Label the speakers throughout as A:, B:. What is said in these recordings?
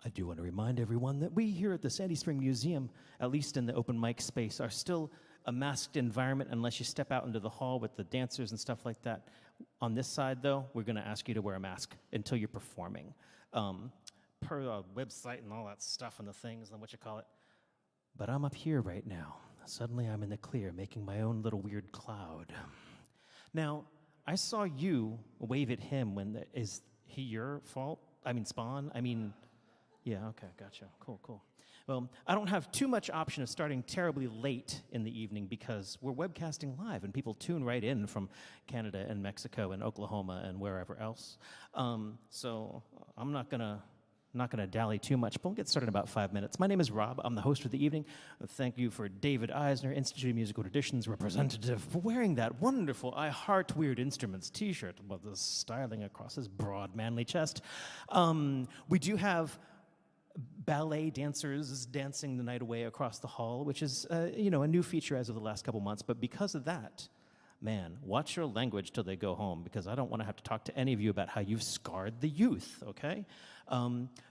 A: I do want to remind everyone that we here at the Sandy Spring Museum, at least in the open mic space, are still a masked environment unless you step out into the hall with the dancers and stuff like that. On this side, though, we're going to ask you to wear a mask until you're performing. Per the website and all that stuff and the things and what you call it. But I'm up here right now. Suddenly I'm in the clear, making my own little weird cloud. Now, I saw you wave at him when is he your fault? I mean, Spawn? Yeah, okay, gotcha. Cool. Well, I don't have too much option of starting terribly late in the evening because we're webcasting live and people tune right in from Canada and Mexico and Oklahoma and wherever else. So I'm not gonna dally too much, but we'll get started in about 5 minutes. My name is Rob. I'm the host for the evening. Thank you for David Eisner, Institute of Musical Traditions representative, for wearing that wonderful I Heart Weird Instruments t-shirt with the styling across his broad, manly chest. We do have ballet dancers dancing the night away across the hall, which is a new feature as of the last couple months. But because of that, man, watch your language till they go home, because I don't want to have to talk to any of you about how you've scarred the youth, okay?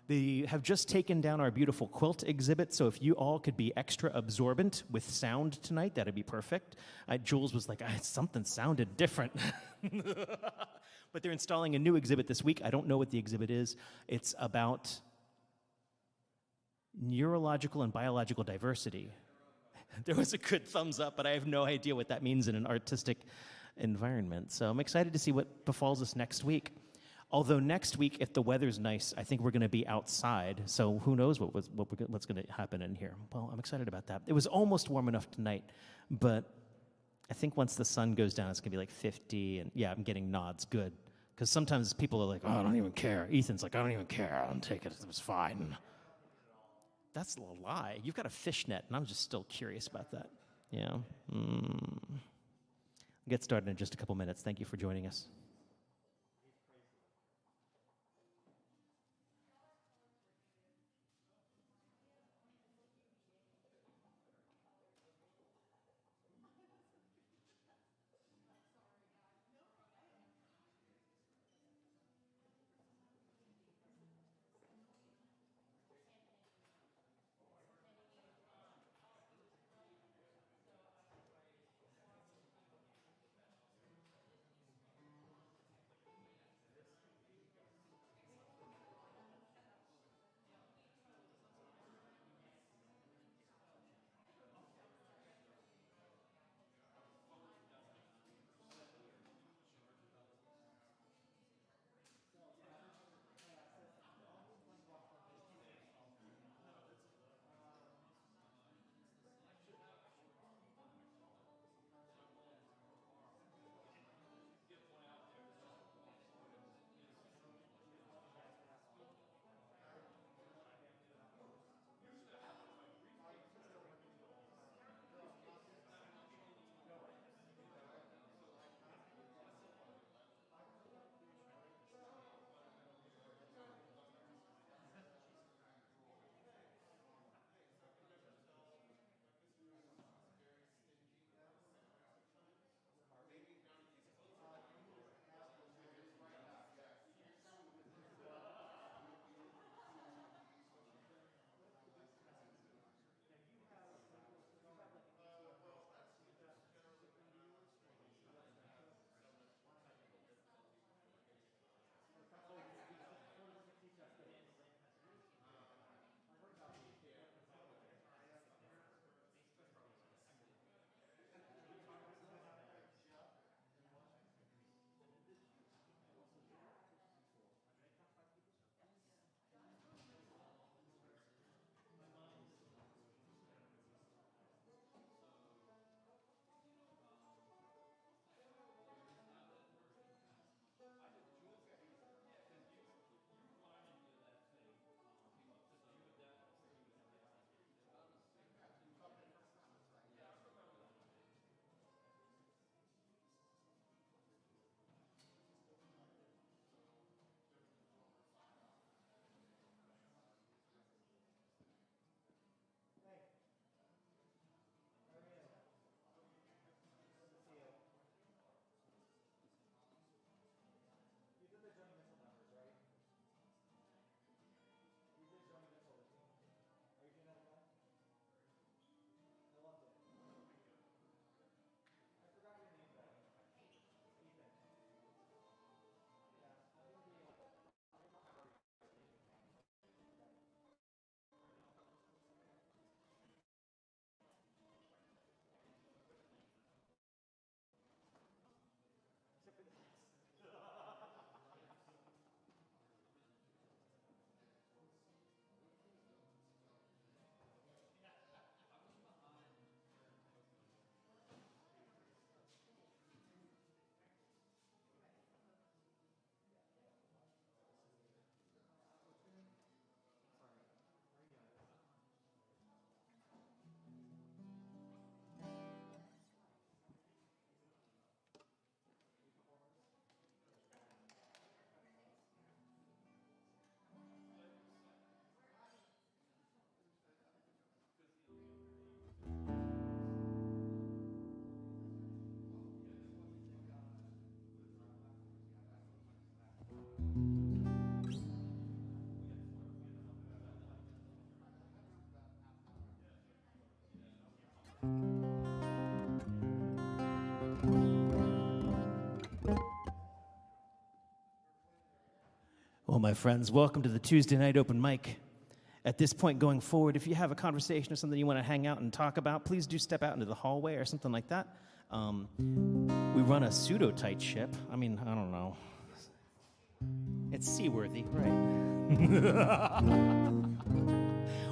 A: They have just taken down our beautiful quilt exhibit, so if you all could be extra absorbent with sound tonight, that'd be perfect. Jules was like, something sounded different. But they're installing a new exhibit this week. I don't know what the exhibit is. It's about neurological and biological diversity. There was a good thumbs up, but I have no idea what that means in an artistic environment. So I'm excited to see what befalls us next week. Although next week, if the weather's nice, I think we're going to be outside. So who knows what's going to happen in here. Well, I'm excited about that. It was almost warm enough tonight, but I think once the sun goes down, it's going to be like 50. And yeah, I'm getting nods. Good. Because sometimes people are like, oh, I don't even care. Ethan's like, I don't even care. I'll take it. It was fine. That's a lie. You've got a fishnet, and I'm just still curious about that. Yeah. We'll get started in just a couple minutes. Thank you for joining us. my friends, welcome to the Tuesday night open mic. At this point going forward, if you have a conversation or something you want to hang out and talk about, please do step out into the hallway or something like that. We run a pseudo-tight ship. I mean, I don't know. It's seaworthy, right?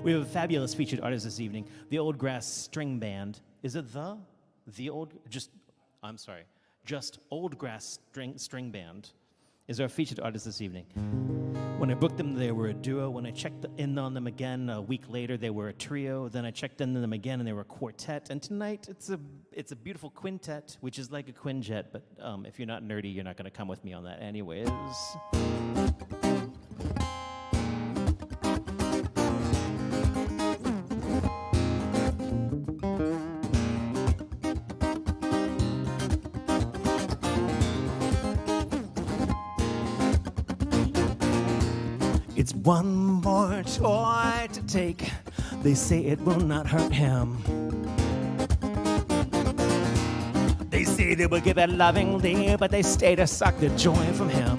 A: We have a fabulous featured artist this evening, the Oldgrass Stringband. Is it just Oldgrass Stringband is our featured artist this evening. When I booked them, they were a duo. When I checked in on them again a week later, they were a trio. Then I checked in on them again, and they were a quartet. And tonight, it's a beautiful quintet, which is like a quinjet. But if you're not nerdy, you're not going to come with me on that anyways. It's one more toy to take. They say it will not hurt him. They say they will give it lovingly, but they stay to suck the joy from him.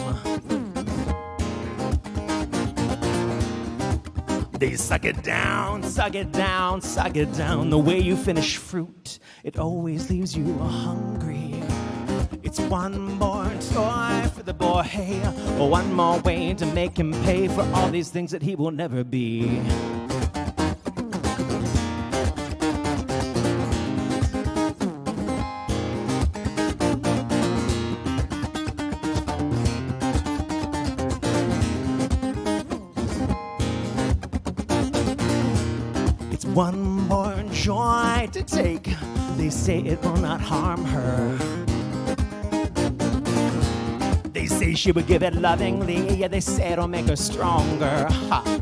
A: They suck it down, suck it down, suck it down. The way you finish fruit, it always leaves you hungry. It's one more toy for the boy, one more way to make him pay for all these things that he will never be. It's one more joy to take. They say it will not harm her. They say she would give it lovingly, yeah, they say it'll make her stronger. Ha.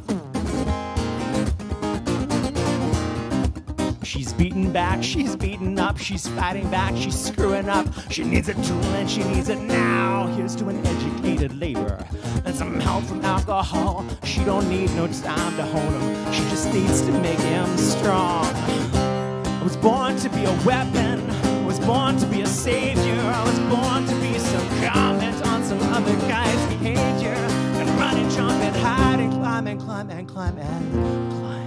A: She's beaten back, she's beaten up, she's fighting back, she's screwing up. She needs a tool and she needs it now. Here's to an educated laborer and some help from alcohol. She don't need no time to hold him, she just needs to make him strong. I was born to be a weapon, I was born to be a savior, I was born to be some comment on some other guy's behavior, and run and jump and hide and climb and climb and climb and climb.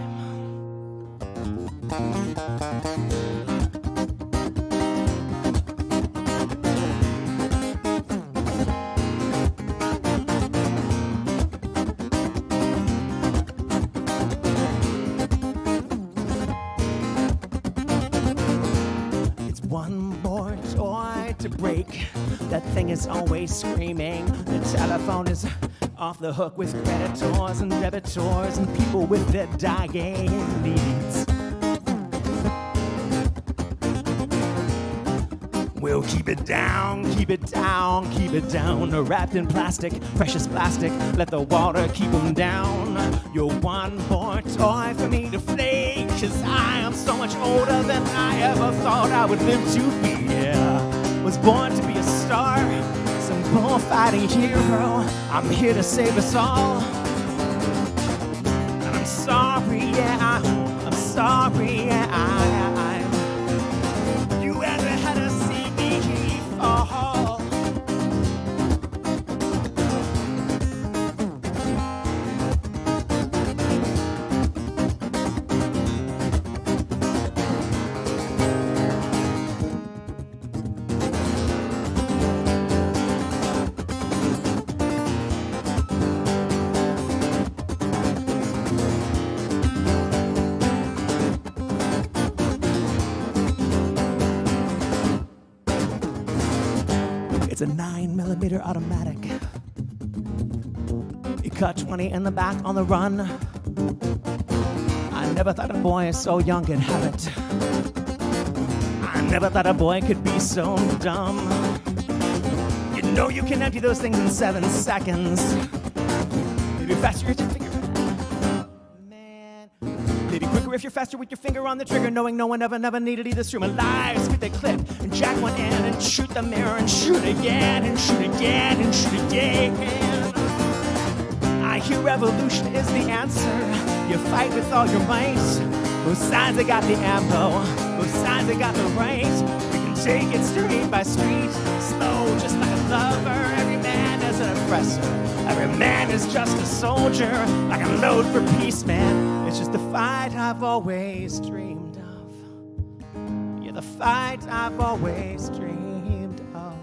A: It's one more toy to break. That thing is always screaming. The telephone is off the hook with creditors and debitors and people with their dying needs. We'll keep it down, keep it down, keep it down. Wrapped in plastic, precious plastic, let the water keep them down. You're one more toy for me to flay, 'cause I am so much older than I ever thought I would live to be. Yeah. Was born to be a star, some bullfighting hero. I'm here to save us all. And I'm sorry, yeah, I'm sorry, yeah, you ever had to see me fall? It's a 9mm automatic. It cut 20 in the back on the run. I never thought a boy so young could have it. I never thought a boy could be so dumb. You know you can empty those things in 7 seconds. Maybe faster with your finger. Man. Maybe quicker if you're faster with your finger on the trigger, knowing no one ever never needed either stream of lives with a clip and jack one in and shoot the mirror and shoot again and shoot again and shoot again. I hear revolution is the answer. You fight with all your might. Both sides have got the ammo, both sides have got the right. We can take it street by street, slow just like a lover. Every man has an oppressor. Every man is just a soldier, like a load for peace, man. It's just the fight I've always dreamed of. Yeah, the fight I've always dreamed of.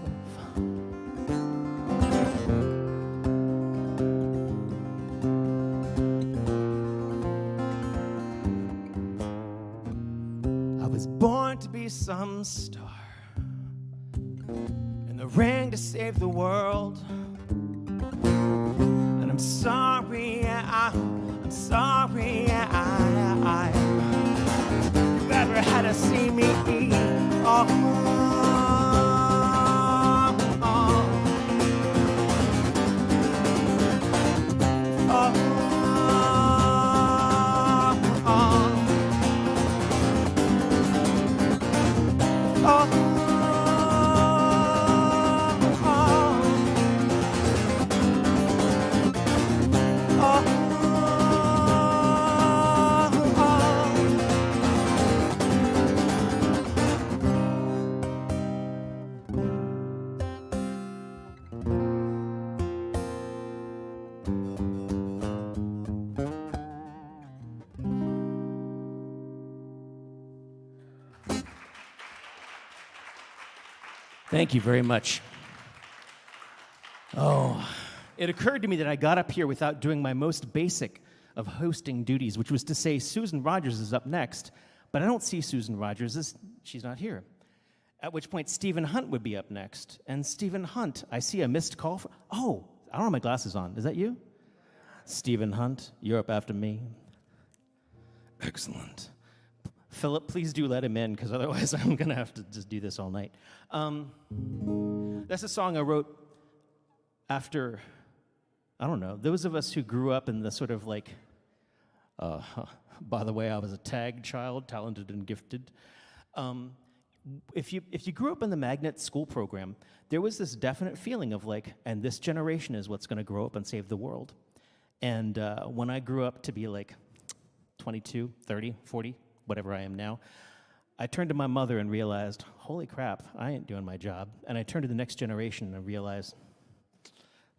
A: I was born to be some star, in the ring to save the world. And I'm sorry, I'm sorry, I never had to see me. Oh, oh, oh, oh, oh. Thank you very much. Oh, it occurred to me that I got up here without doing my most basic of hosting duties, which was to say Susan Rogers is up next, but I don't see Susan Rogers. She's not here. At which point Stephen Hunt would be up next. And Stephen Hunt, I see a missed call for... Oh, I don't have my glasses on. Is that you? Stephen Hunt, you're up after me. Excellent. Philip, please do let him in, because otherwise I'm going to have to just do this all night. That's a song I wrote after, I don't know, those of us who grew up in the sort of like, by the way, I was a tag child, talented and gifted. If you grew up in the magnet school program, there was this definite feeling of like, and this generation is what's going to grow up and save the world. And when I grew up to be like 22, 30, 40, whatever I am now, I turned to my mother and realized, holy crap, I ain't doing my job. And I turned to the next generation and realized,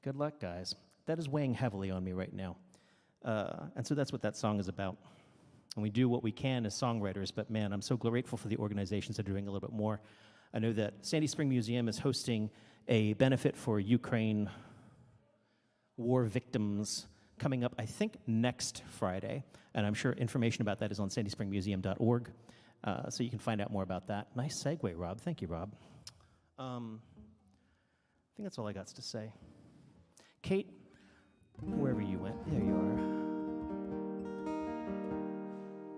A: good luck, guys. That is weighing heavily on me right now. And so that's what that song is about. And we do what we can as songwriters, but man, I'm so grateful for the organizations that are doing a little bit more. I know that Sandy Spring Museum is hosting a benefit for Ukraine war victims coming up, I think, next Friday. And I'm sure information about that is on sandyspringmuseum.org. So you can find out more about that. Nice segue, Rob. Thank you, Rob. I think that's all I got to say. Kate, wherever you went, there you are.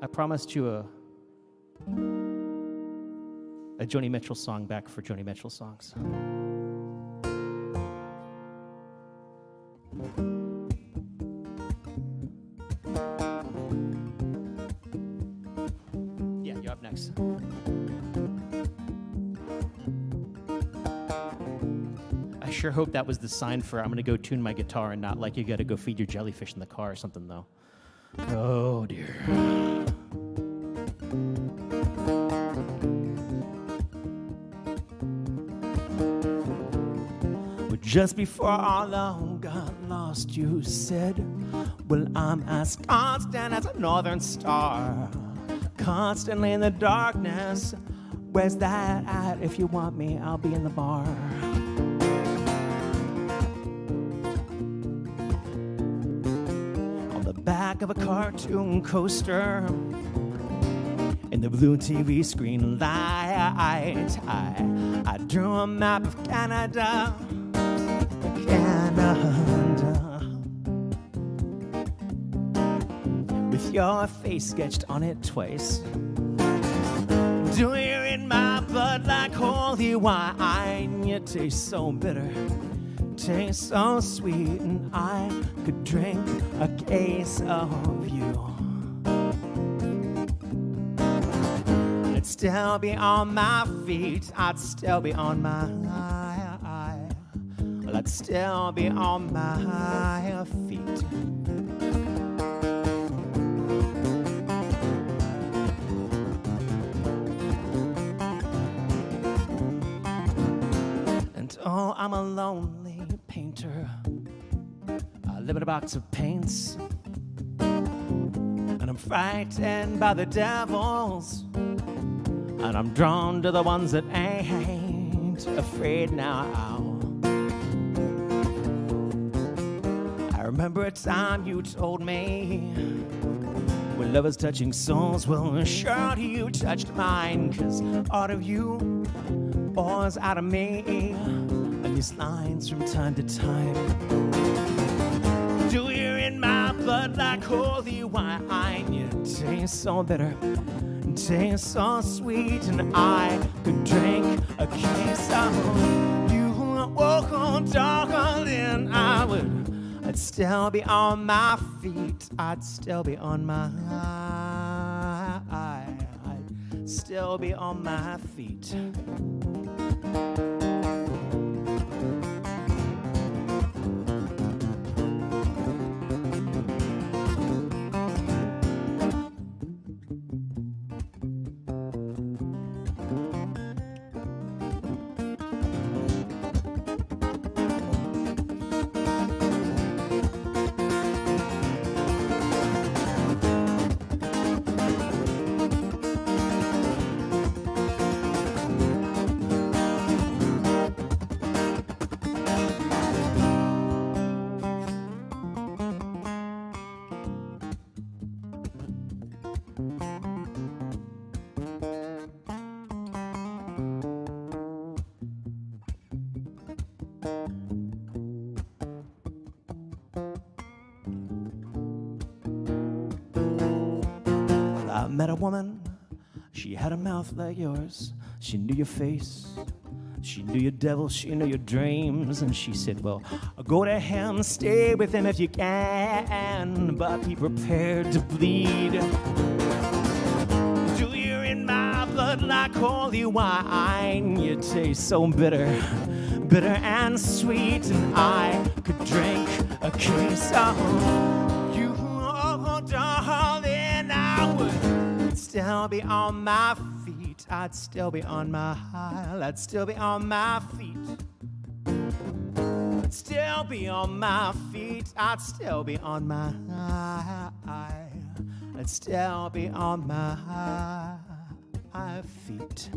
A: I promised you a Joni Mitchell song back for Joni Mitchell songs. Yeah, you're up next. I sure hope that was the sign for I'm going to go tune my guitar and not like you got to go feed your jellyfish in the car or something, though. Oh, dear. Just before our love got lost, you said, well, I'm as constant as a northern star, constantly in the darkness. Where's that at? If you want me, I'll be in the bar. On the back of a cartoon coaster, in the blue TV screen light, I drew a map of Canada. With your face sketched on it twice. Do you in my blood like holy wine? You taste so bitter, taste so sweet, and I could drink a case of you. I'd still be on my feet, I'd still be on my I'd still be on my feet. And oh, I'm a lonely painter. I live in a box of paints. And I'm frightened by the devils. And I'm drawn to the ones that ain't afraid now. I remember a time you told me, when lovers touching souls, well, surely you touched mine, 'cause all of you pours out of me, and these lines from time to time. Do you in my blood like holy wine? You taste so bitter, taste so sweet, and I could drink a case of you. Oh, darling, I'd still be on my feet. I'd still be on my I'd still be on my feet. I met a woman, she had a mouth like yours. She knew your face, she knew your devil, she knew your dreams. And she said, well, go to him, stay with him if you can, but be prepared to bleed. Do you in my blood like holy wine? You taste so bitter, bitter and sweet, and I could drink a case of you, oh, darling. I would still be on my feet. I'd still be on my I'd still be on my feet. I'd still be on my feet. I'd still be on my I'd still be on my feet.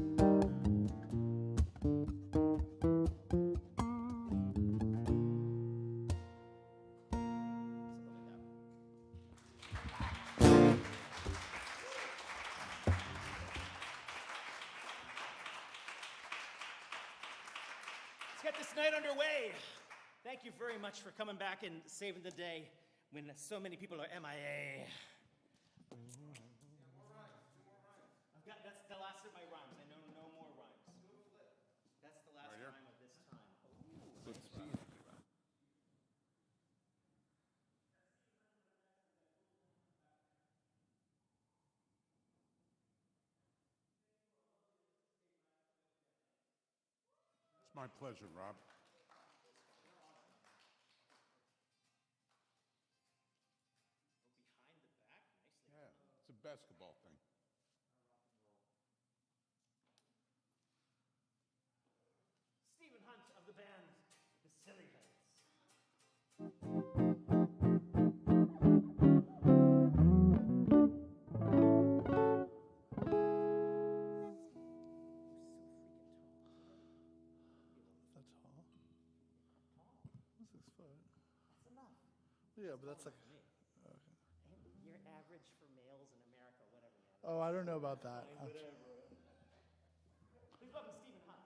B: Get this night underway. Thank you very much for coming back and saving the day when so many people are MIA. That's the last of my rhymes. I know no more rhymes. That's the last rhyme of this time.
C: Good speed. It's my pleasure, Rob.
B: Behind the back, nicely.
C: Yeah, it's a basketball thing.
B: Stephen Hunt of the band, The Silly Heads.
D: That's tall. That's 6 foot.
B: That's enough.
D: Yeah, but that's like.
B: You're average for males in America, whatever, man.
D: Oh, I don't know about that.
B: Please welcome Stephen Hunt.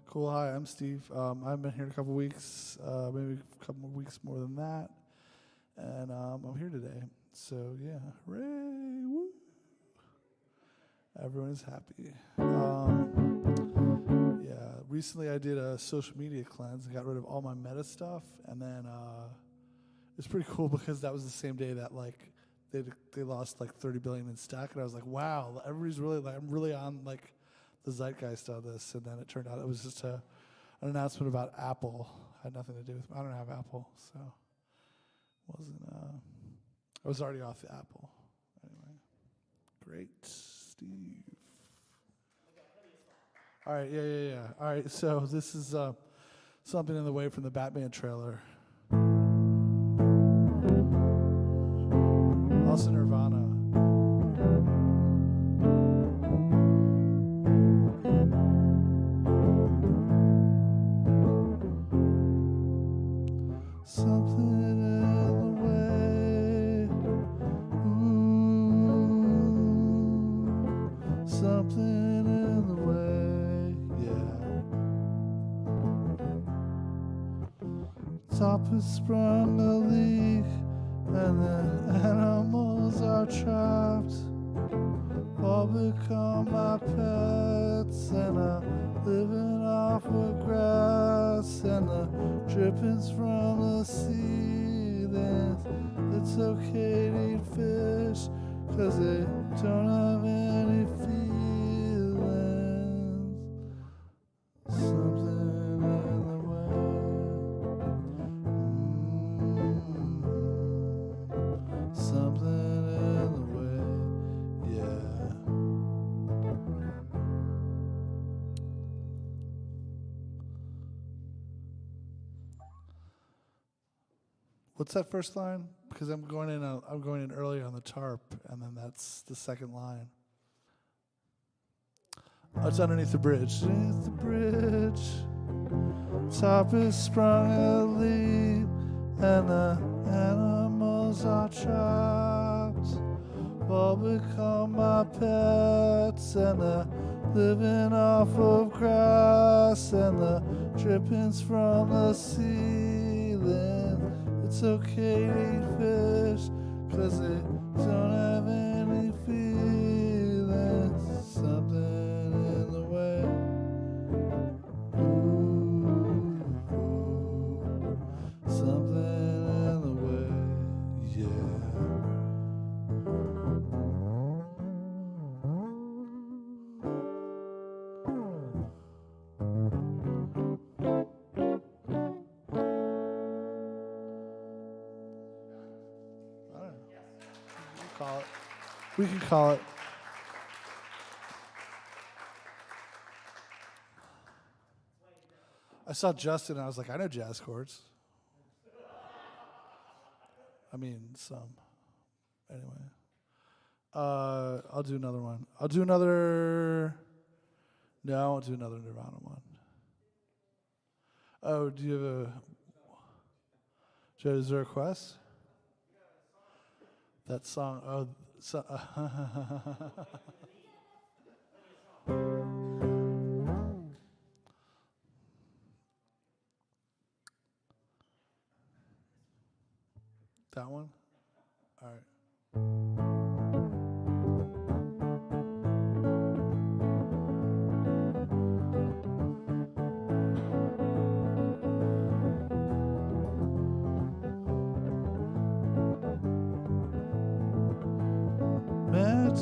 D: Cool. Hi, I'm Steve. I've been here a couple weeks, maybe a couple more weeks more than that, and I'm here today. So yeah, hooray! Woo! Everyone is happy. Yeah, recently I did a social media cleanse and got rid of all my meta stuff, and then it's pretty cool because that was the same day that like they lost like 30 billion in stock, and I was like, wow, everybody's really like I'm really on like the zeitgeist of this. And then it turned out it was just an announcement about Apple. Had nothing to do with I don't have Apple, so wasn't I was already off the Apple anyway. Great, Steve. All right, yeah. All right, so this is something in the way from the Batman trailer. Also Nirvana. Something in the way. Ooh, something in the way. Yeah. Top has sprung a leak, and the animals are trapped. All become my pets, and I'm living off of grass and the drippings from the ceilings. It's okay to eat fish, 'cause they don't have any feelings. Something in the way. Something in the way, yeah. What's that first line? Because I'm going in early on the tarp, and then that's the second line. Oh, it's underneath the bridge. Underneath the bridge, top is sprung a leak, and the animals are trapped. All become my pets, and they're living off of grass and the drippings from the ceiling. It's okay to eat fish, 'cause they don't have any feelings. Something in the way. Ooh, something in the way, yeah. We can call it. I saw Justin, and I was like, I know jazz chords. I mean, some. Anyway. I'll do another one. No, I won't do another Nirvana one. Oh, do you have is there a request? That song, that one? All right.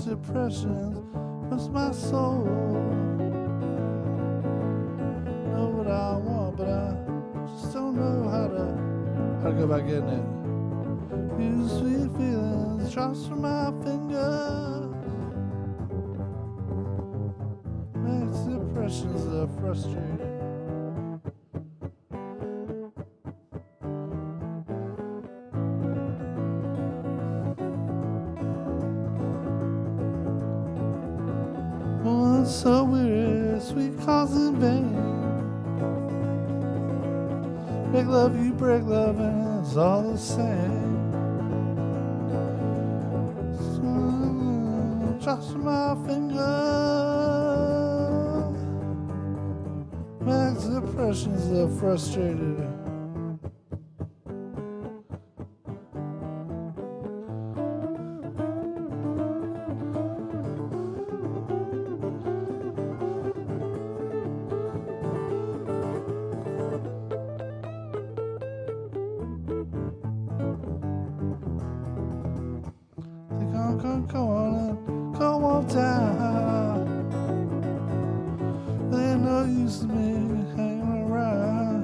D: Depressions was my soul. Know what I want, but I just don't know how to go about getting it. Use sweet feelings, drops from my fingers. Makes depressions are frustrating. So weary, sweet cause in vain. Make love, you break love, and it's all the same. Drops from my finger. Max depressions are frustrated. Go on down. There ain't no use to me hanging around.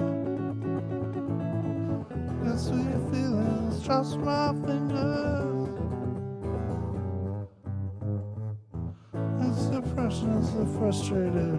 D: Got sweet feelings, drops from my fingers. It's depression, so frustrated.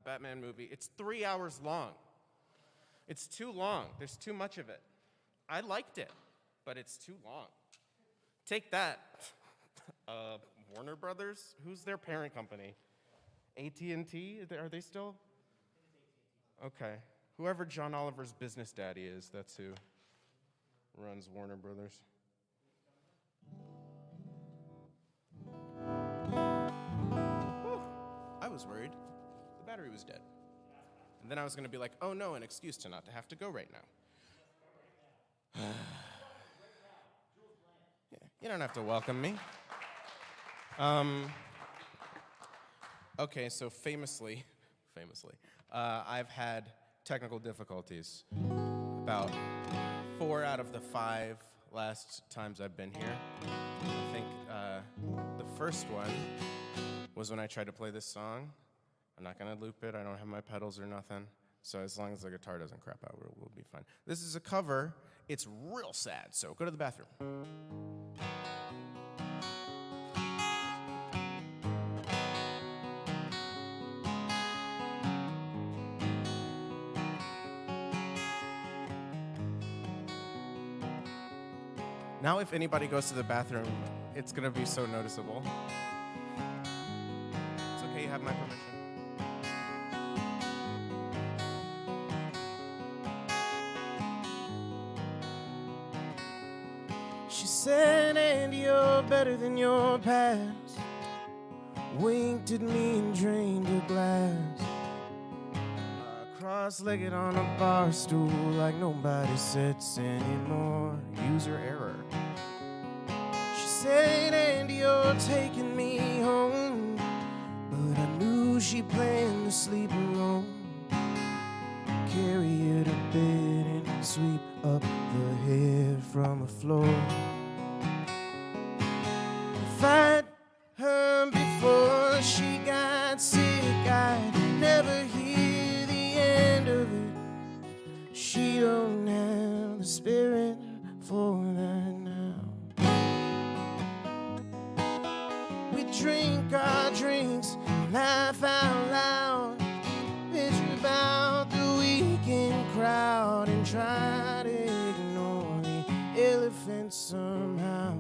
E: Batman movie. It's 3 hours long. It's too long. There's too much of it. I liked it, but it's too long. Take that. Warner Brothers? Who's their parent company? AT&T? Are they still? Okay. Whoever John Oliver's business daddy is, that's who runs Warner Brothers. Whew. I was worried. The battery was dead. And then I was going to be like, oh no, an excuse to not to have to go right now. Yeah, you don't have to welcome me. Okay, so famously, I've had technical difficulties about 4 out of the 5 last times I've been here. I think the first one was when I tried to play this song. I'm not gonna loop it, I don't have my pedals or nothing. So as long as the guitar doesn't crap out, we'll be fine. This is a cover, it's real sad, so go to the bathroom. Now if anybody goes to the bathroom, it's gonna be so noticeable. It's okay, you have my permission. She said, Andy, you're better than your past. Winked at me and drained her glass. Cross-legged on a bar stool like nobody sits anymore. User error. She said, Andy, you're taking me home. But I knew she planned to sleep alone. Carry her to bed and sweep up the hair from the floor. If I'd heard before she got sick, I'd never hear the end of it. She don't have the spirit for that now. We drink our drinks and laugh out loud. Picture about the weekend crowd and try to ignore the elephant somehow.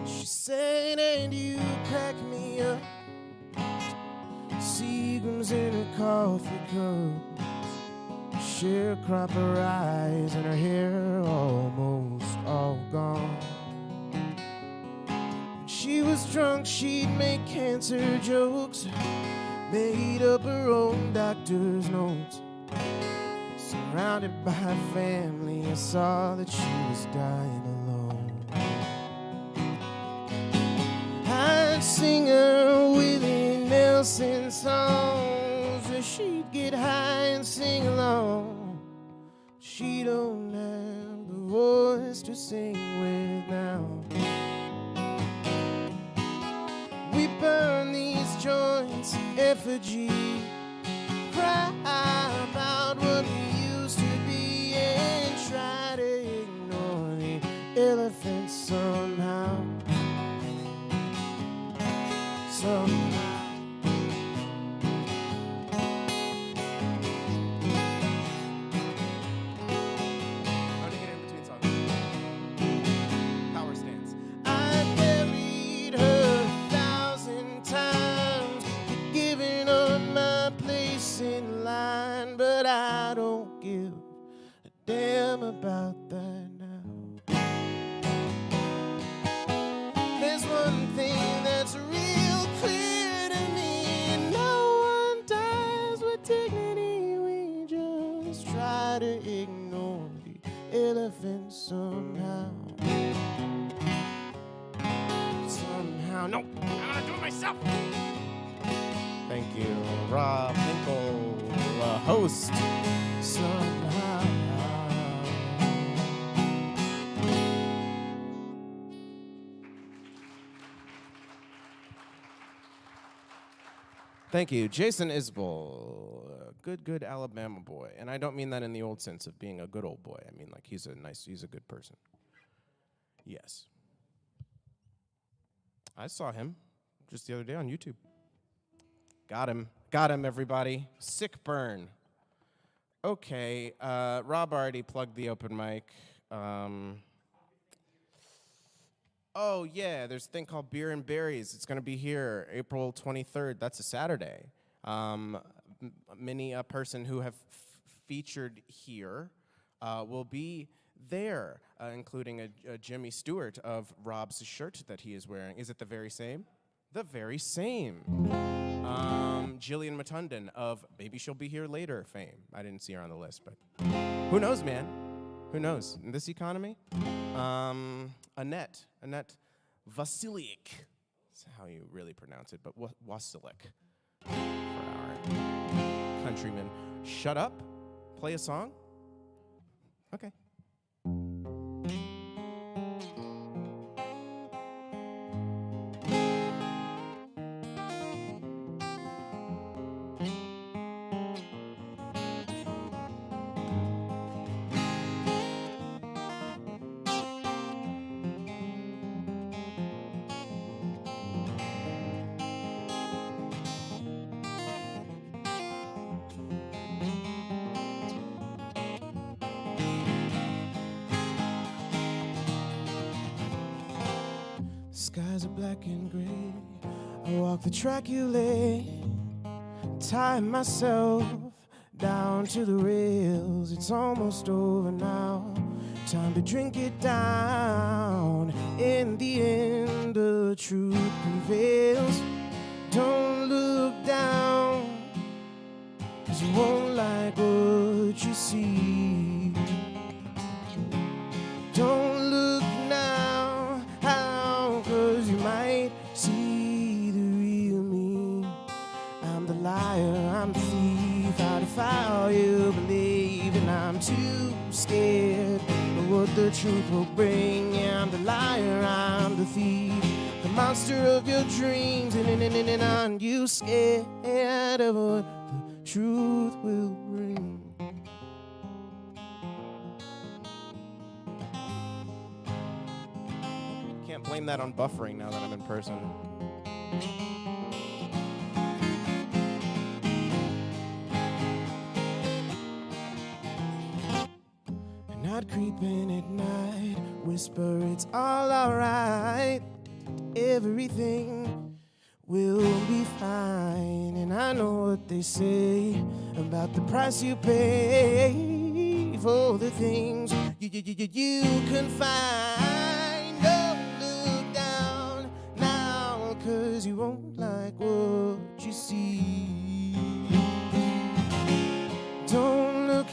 E: She said, and you crack me up. Seagram's in her coffee cup. Sharecropper eyes and her hair almost all gone. When she was drunk, she'd make cancer jokes, made up her own doctor's notes. Surrounded by family, I saw that she was dying alone. I'd sing her Willie Nelson songs, or she'd get high and sing along. She don't have the voice to sing with now. We burn these joints, effigy, cry about what we used to be, and try to ignore the elephant somehow. Somehow. In line, but I don't give a damn about that now. There's one thing that's real clear to me: no one dies with dignity. We just try to ignore the elephant somehow. Somehow, no, I'm gonna do it myself. Thank you, Rob Hinkle, host. Somehow. Thank you, Jason Isbell. Good good Alabama boy. And I don't mean that in the old sense of being a good old boy. I mean like he's a good person. Yes. I saw him just the other day on YouTube. Got him, everybody. Sick burn. Okay, Rob already plugged the open mic. Oh, yeah, there's a thing called Beer and Berries. It's going to be here April 23rd. That's a Saturday. Many a person who have featured here will be there, including a Jimmy Stewart of Rob's shirt that he is wearing. Is it the very same? The very same. Jillian Matundon of Maybe She'll Be Here Later fame. I didn't see her on the list, but who knows, man? Who knows? In this economy? Annette Vasilik. That's how you really pronounce it, but Wasilik for our countrymen. Shut up. Play a song. Okay. Skies are black and gray. I walk the track you lay, tie myself down to the rails. It's almost over now. Time to drink it down. In the end, the truth prevails. Don't look down, 'cause you won't like what you see. Don't look now, how, 'cause you might see the real me. I'm the liar, I'm the thief, out of fire you believe, and I'm too scared of what the truth will bring. Yeah, I'm the liar, I'm the thief, the monster of your dreams, and aren't you scared of what the truth will bring? Can't blame that on buffering now that I'm in person. Not creeping at night, whisper it's all alright. Everything will be fine. And I know what they say about the price you pay for the things you can find. Don't look down now, 'cause you won't like what you see. Don't look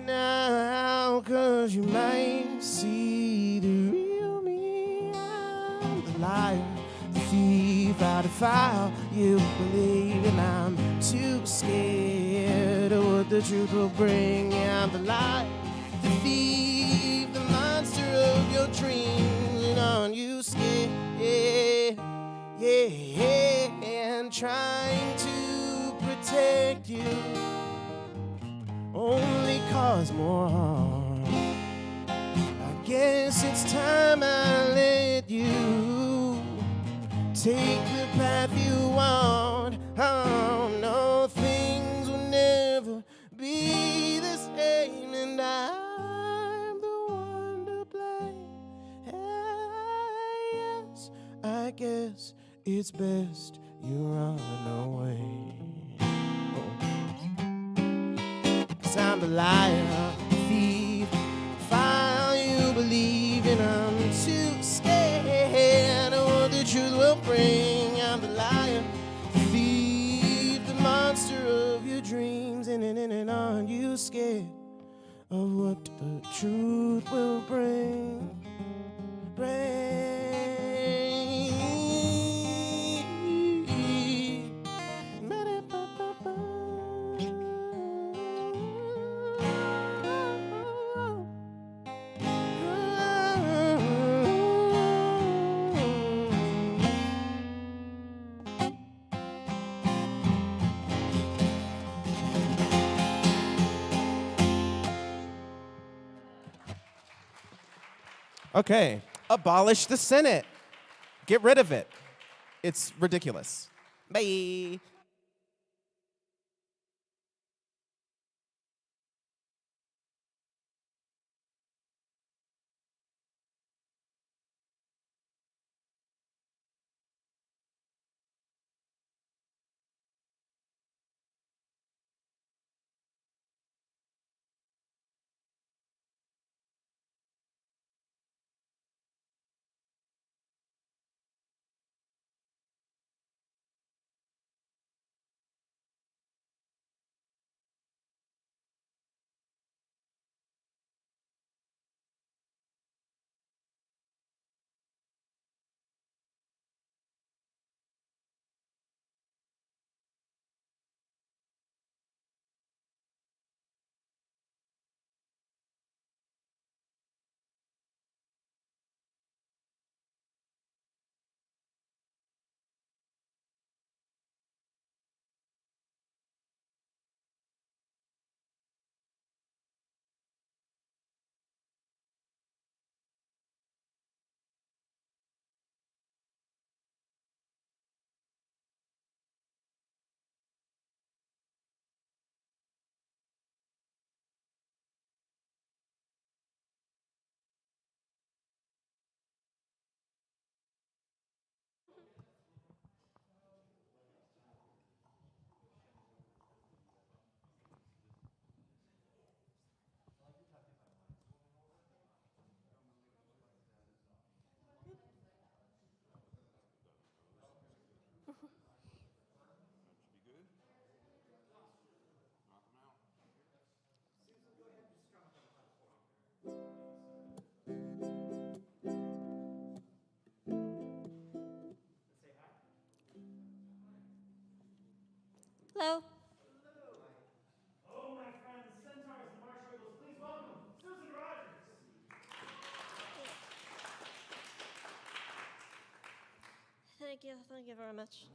E: now, 'cause you might see the real me. I'm the liar, the thief, out of fire you believe, and I'm too scared of what the truth will bring. Yeah, I'm the liar, the thief, the monster of your dreams, and aren't you scared? Yeah, and trying to protect you only cause more harm. I guess it's time I let you take the path you want. Oh no, things will never be the same, and I'm the one to blame. Yes, I guess it's best you run away. I'm the liar, thief, fire you believe, and I'm too scared of what the truth will bring. I'm the liar, the thief, the monster of your dreams, and aren't you scared of what the truth will bring? Okay. Abolish the Senate. Get rid of it. It's ridiculous. Bye.
F: Hello.
B: Oh, my friends, centaurs and marsh wiggles, please welcome Susan Rogers.
F: Thank you very much.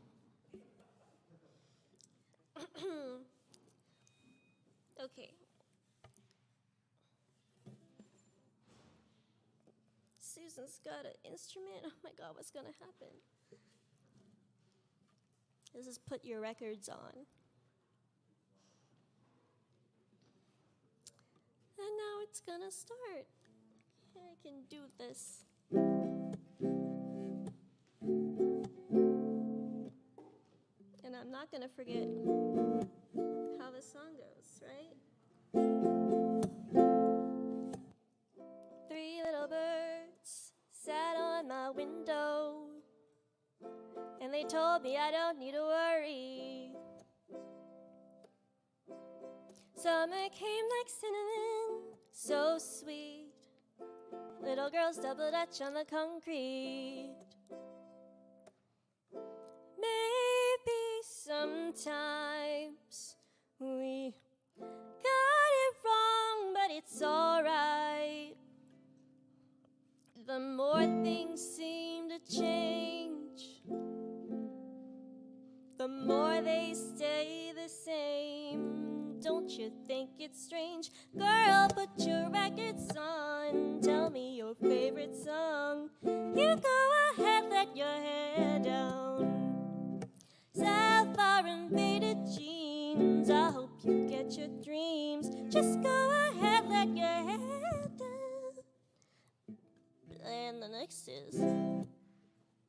F: Okay. Susan's got an instrument. Oh my God, what's gonna happen? This is put your records on. And now it's gonna start. I can do this. And I'm not gonna forget how the song goes, right? 3 little birds sat on my window, and they told me I don't need to worry. Summer came like cinnamon, so sweet. Little girls double dutch on the concrete. Maybe sometimes we got it wrong, but it's alright. The more things seem to change, the more they stay the same. Don't you think it's strange? Girl, put your records on. Tell me your favorite song. You go ahead, let your hair down. Sapphire and faded jeans, I hope you get your dreams. Just go ahead, let your hair down. And the next is,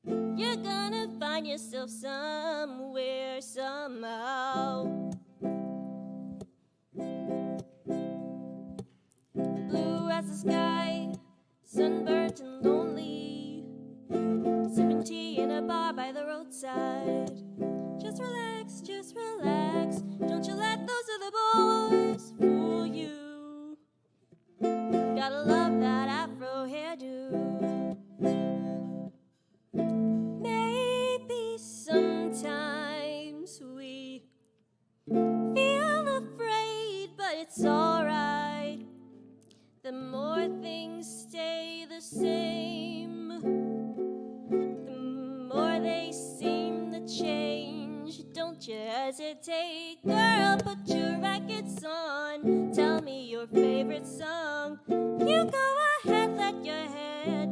F: you're gonna find yourself somewhere, somehow. Blue as the sky, sunburnt and lonely, sipping tea in a bar by the roadside. Just relax, just relax. Don't you let those other boys fool you. Gotta love that afro hairdo. Maybe sometimes we feel afraid, but it's alright. The more things stay the same, the more they seem to change. Don't you hesitate, girl, put your records on. Tell me your favorite song. You go ahead, let your hair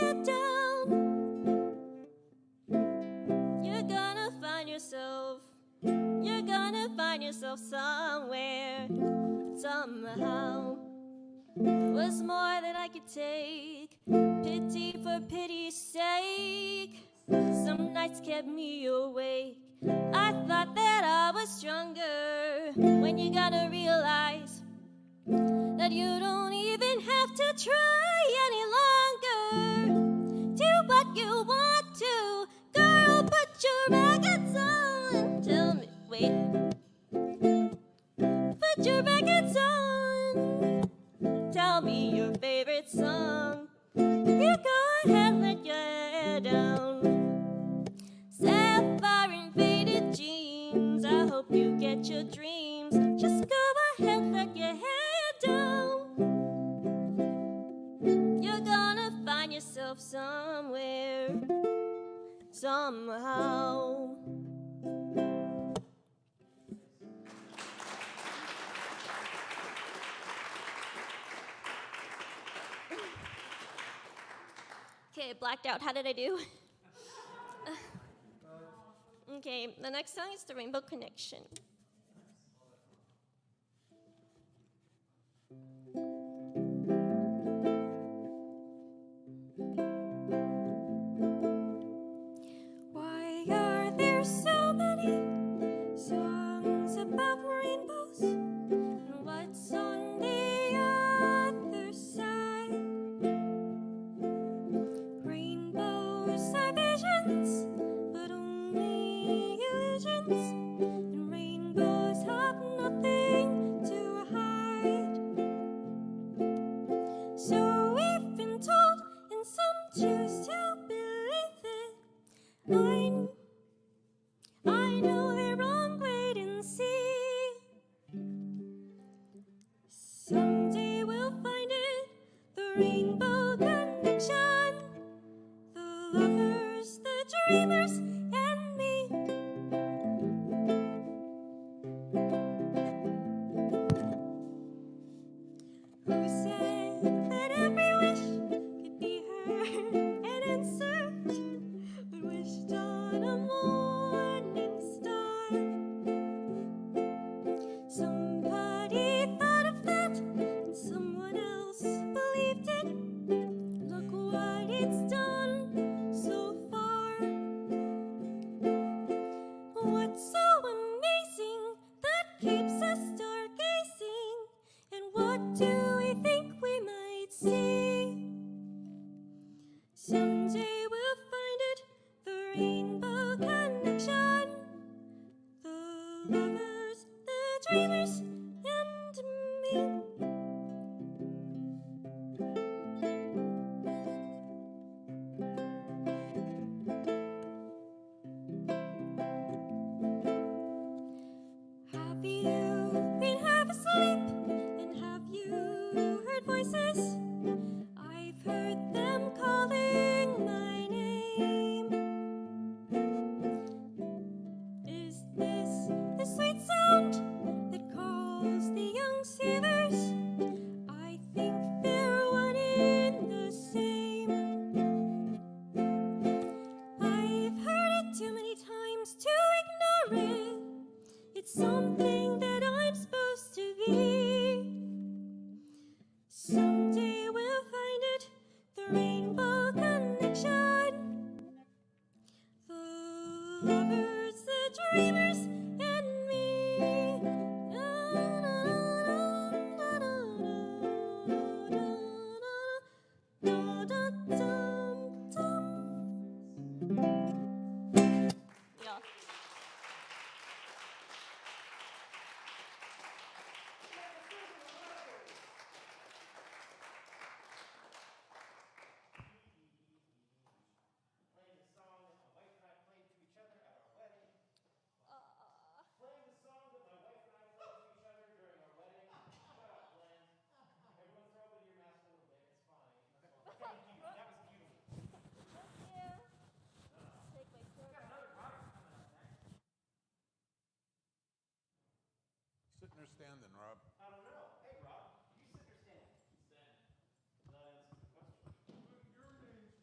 F: head down, you're gonna find yourself somewhere, somehow. Was more than I could take, pity for pity's sake. Some nights kept me awake. I thought that I was stronger, when you gotta realize that you don't even have to try any longer. Do what you want to, girl, put your records on. Tell me, wait. Put your records on. Tell me your favorite song. You go ahead, let your hair down. Sapphire and faded jeans, I hope you get your dreams. Just go ahead, let your hair down. You're gonna find yourself somewhere, somehow. Okay, blacked out. How did I do? Okay, the next song is The Rainbow Connection. Why are there so many songs about rainbows? And what's on the other side? Rainbows are visions, but only illusions. And rainbows have nothing to hide. So we've been told, and some choose to believe it. I know they're wrong, wait and see. Someday we'll find it, the rainbow connection. The lovers, the dreamers, and me. Who said that every wish could be heard and answered, but wished on a morning star? Somebody thought of that, and someone else believed it. Look what it's done so far. What's so amazing that keeps us stargazing? And what do we think we might see? Someday we'll find it, the rainbow connection. The lovers, the dreamers, and me. Have you been half asleep? And have you heard voices? I've heard them calling my name. Is this the sweet sound that calls the young sailors? I think they're one in the same. I've heard it too many times to ignore it. It's something that I'm supposed to be. Someday we'll find it, the rainbow connection. The lovers, the dreamers, and me. Yeah.
B: Playing the song that my wife and I played to each other at our wedding. Playing the song that my wife and I played to each other during our wedding. Shut up, Glenn. Everyone throw up in your mask a little bit. It's fine. Thank you. That was beautiful.
C: Sitting or standing, Rob?
B: I don't know. Hey, Rob, you sit or stand? Stand. That answers the question.
C: Your name's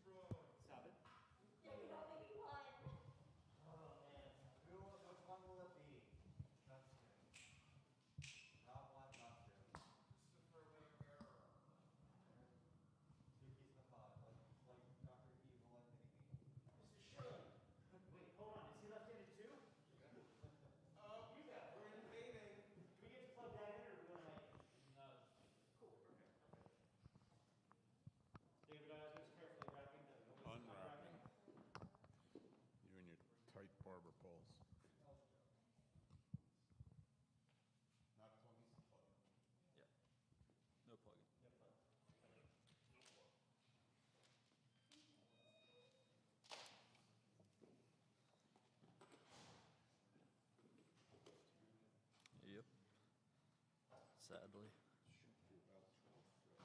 G: sadly.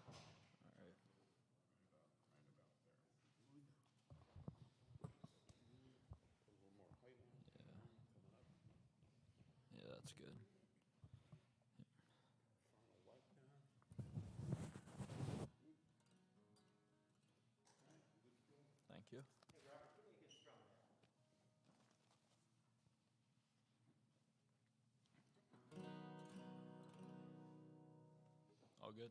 G: All right. Yeah, that's good. Thank you. All good.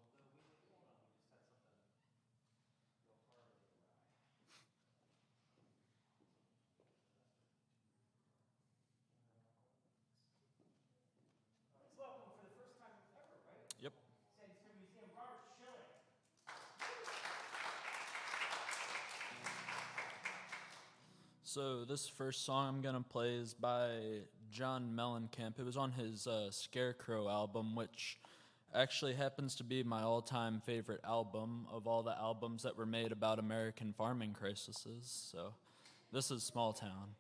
B: Let's welcome for the first time ever, right?
G: Yep.
B: Sandy Spring Museum, Robert Schilling.
G: So this first song I'm gonna play is by John Mellencamp. It was on his Scarecrow album, which actually happens to be my all-time favorite album of all the albums that were made about American farming crises. So this is Small Town.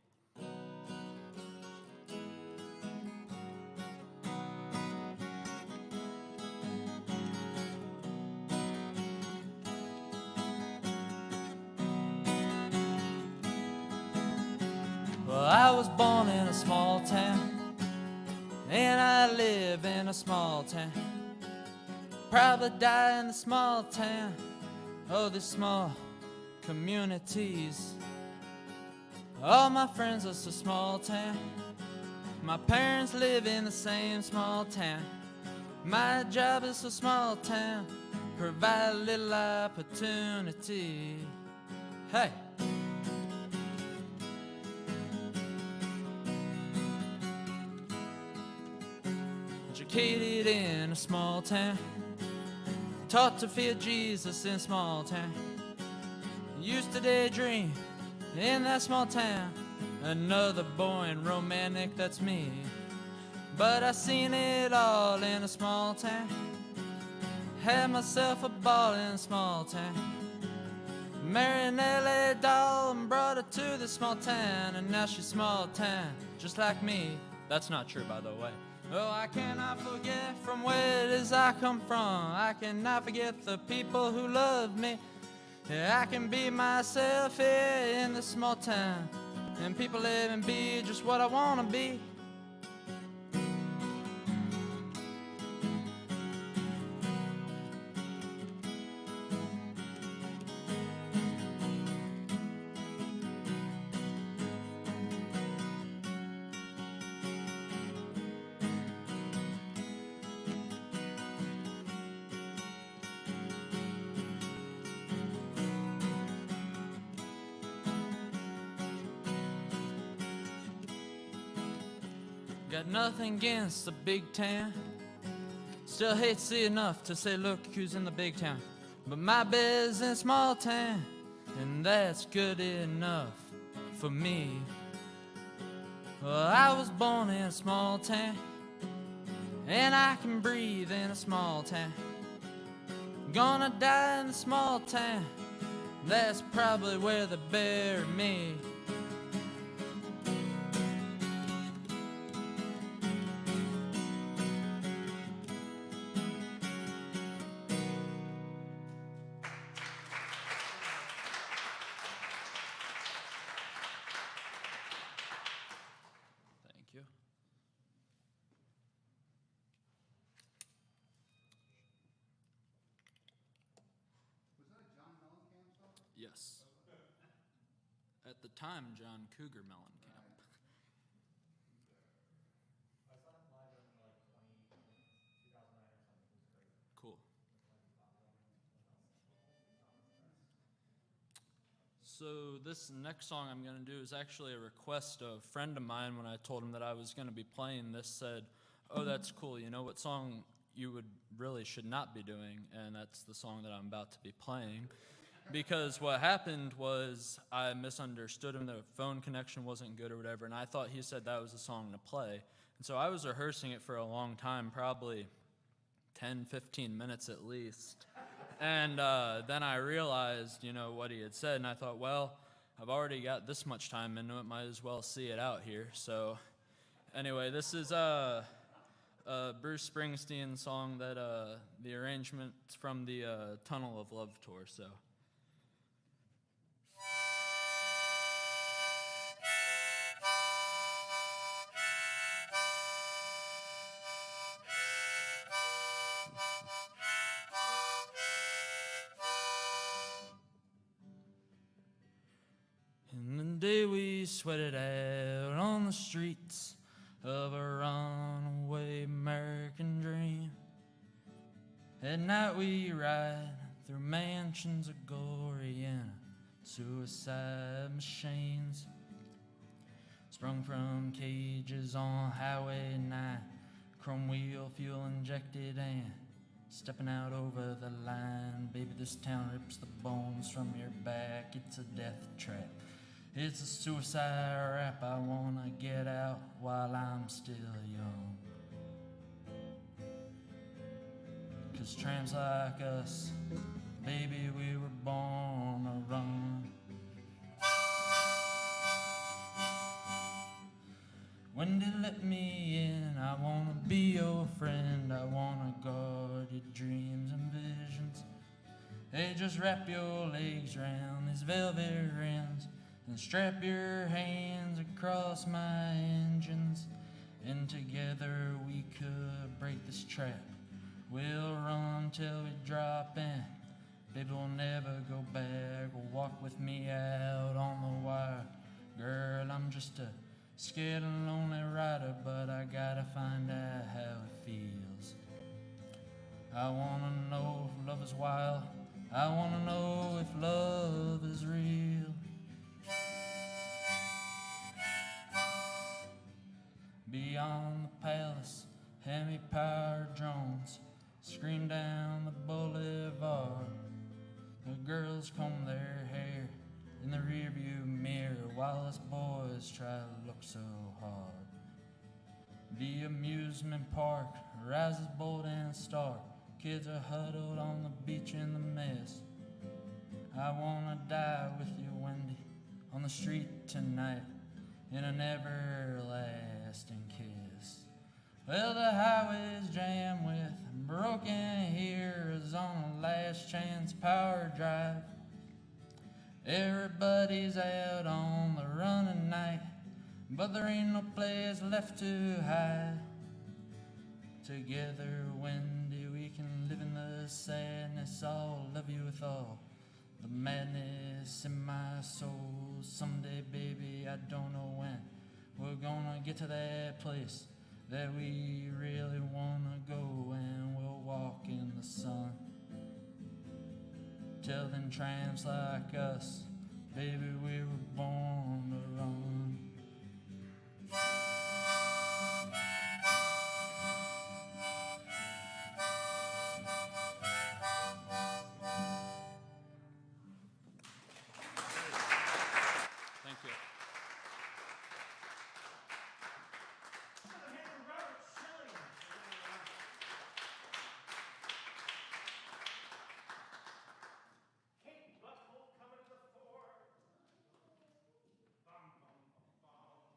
G: Well, I was born in a small town, and I live in a small town. Probably die in the small town. Oh, these small communities. All my friends are so small town. My parents live in the same small town. My job is so small town. Provide a little opportunity. Hey. Educated in a small town, taught to fear Jesus in a small town. Used to daydream in that small town, another boy and romantic, that's me. But I seen it all in a small town, had myself a ball in a small town. Married an LA doll and brought her to this small town, and now she's small town, just like me. That's not true, by the way. Oh, I cannot forget from where it is I come from. I cannot forget the people who love me. Yeah, I can be myself here in this small town, and people live and be just what I want to be. Got nothing against the big town. Still hate to see enough to say, look who's in the big town. But my bed's in a small town, and that's good enough for me. Well, I was born in a small town, and I can breathe in a small town. Gonna die in a small town, that's probably where they bury me. Thank you.
C: Was that a John Mellencamp song?
G: Yes. At the time, John Cougar Mellencamp.
B: I saw him live in like 2009 or something. It was crazy.
G: Cool. So this next song I'm going to do is actually a request of a friend of mine. When I told him that I was going to be playing this, said, oh, that's cool. You know what song you should not be doing? And that's the song that I'm about to be playing. Because what happened was I misunderstood him. The phone connection wasn't good or whatever, and I thought he said that was a song to play. And so I was rehearsing it for a long time, probably 10, 15 minutes at least. And then I realized, what he had said, and I thought, well, I've already got this much time into it, might as well see it out here. So anyway, this is a Bruce Springsteen song that the arrangement's from the Tunnel of Love tour. So. In the day we sweated out on the streets of a runaway American dream. At night we ride through mansions of glory and suicide machines, sprung from cages on Highway 9, chrome wheel, fuel injected, and stepping out over the line. Baby, this town rips the bones from your back. It's a death trap. It's a suicide rap. I wanna get out while I'm still young. 'Cause trams like us, baby, we were born to run. When they let me in, I wanna be your friend. I wanna guard your dreams and visions. Hey, just wrap your legs around these velvet rims and strap your hands across my engines, and together we could break this trap. We'll run till we drop in, baby, we'll never go back. Walk with me out on the wire. Girl, I'm just a scared and lonely rider, but I gotta find out how it feels. I wanna know if love is wild. I wanna know if love is real. Beyond the palace, hemi-powered drones scream down the boulevard. The girls comb their hair in the rearview mirror while us boys try to look so hard. The amusement park rises bold and stark. Kids are huddled on the beach in the mess. I wanna die with you, Wendy, on the street tonight in an everlasting kiss. Well, the highway's jammed with broken heroes on a last chance power drive. Everybody's out on the run at night, but there ain't no place left to hide. Together, Wendy, we can live in the sadness. I'll love you with all the madness in my soul. Someday, baby, I don't know when, we're gonna get to that place that we really wanna go, and we'll walk in the sun. Tell them tramps like us, baby, we were born to run. Thank you.
B: Kate Buckle coming to the fore. Bum, bum, bum, bum.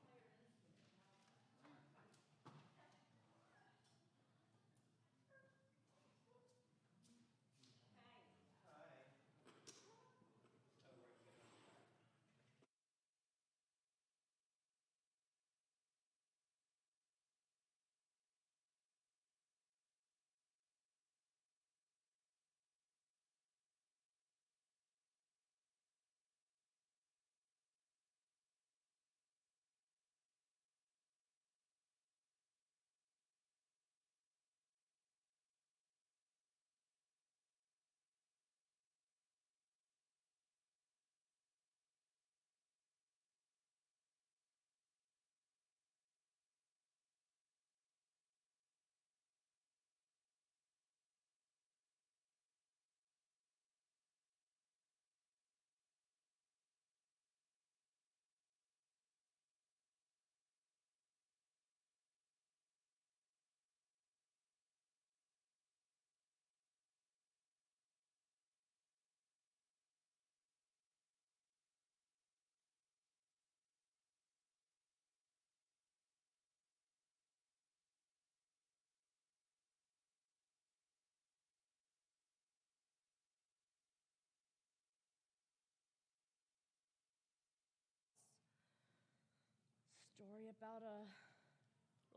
H: story about a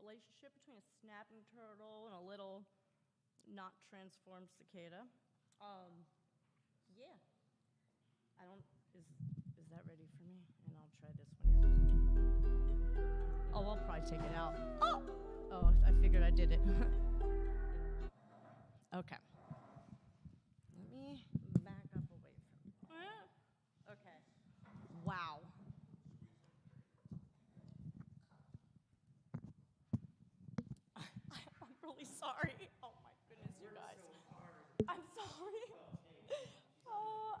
H: relationship between a snapping turtle and a little not transformed cicada. Yeah. I don't, is that ready for me? And I'll try this one here. Oh, I'll probably take it out. Oh, I figured I did it. Okay. Let me back up away from okay. Wow. I'm really sorry. Oh my goodness, you guys. I'm sorry.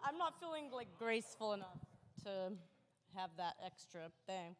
H: I'm not feeling like graceful enough to have that extra thing.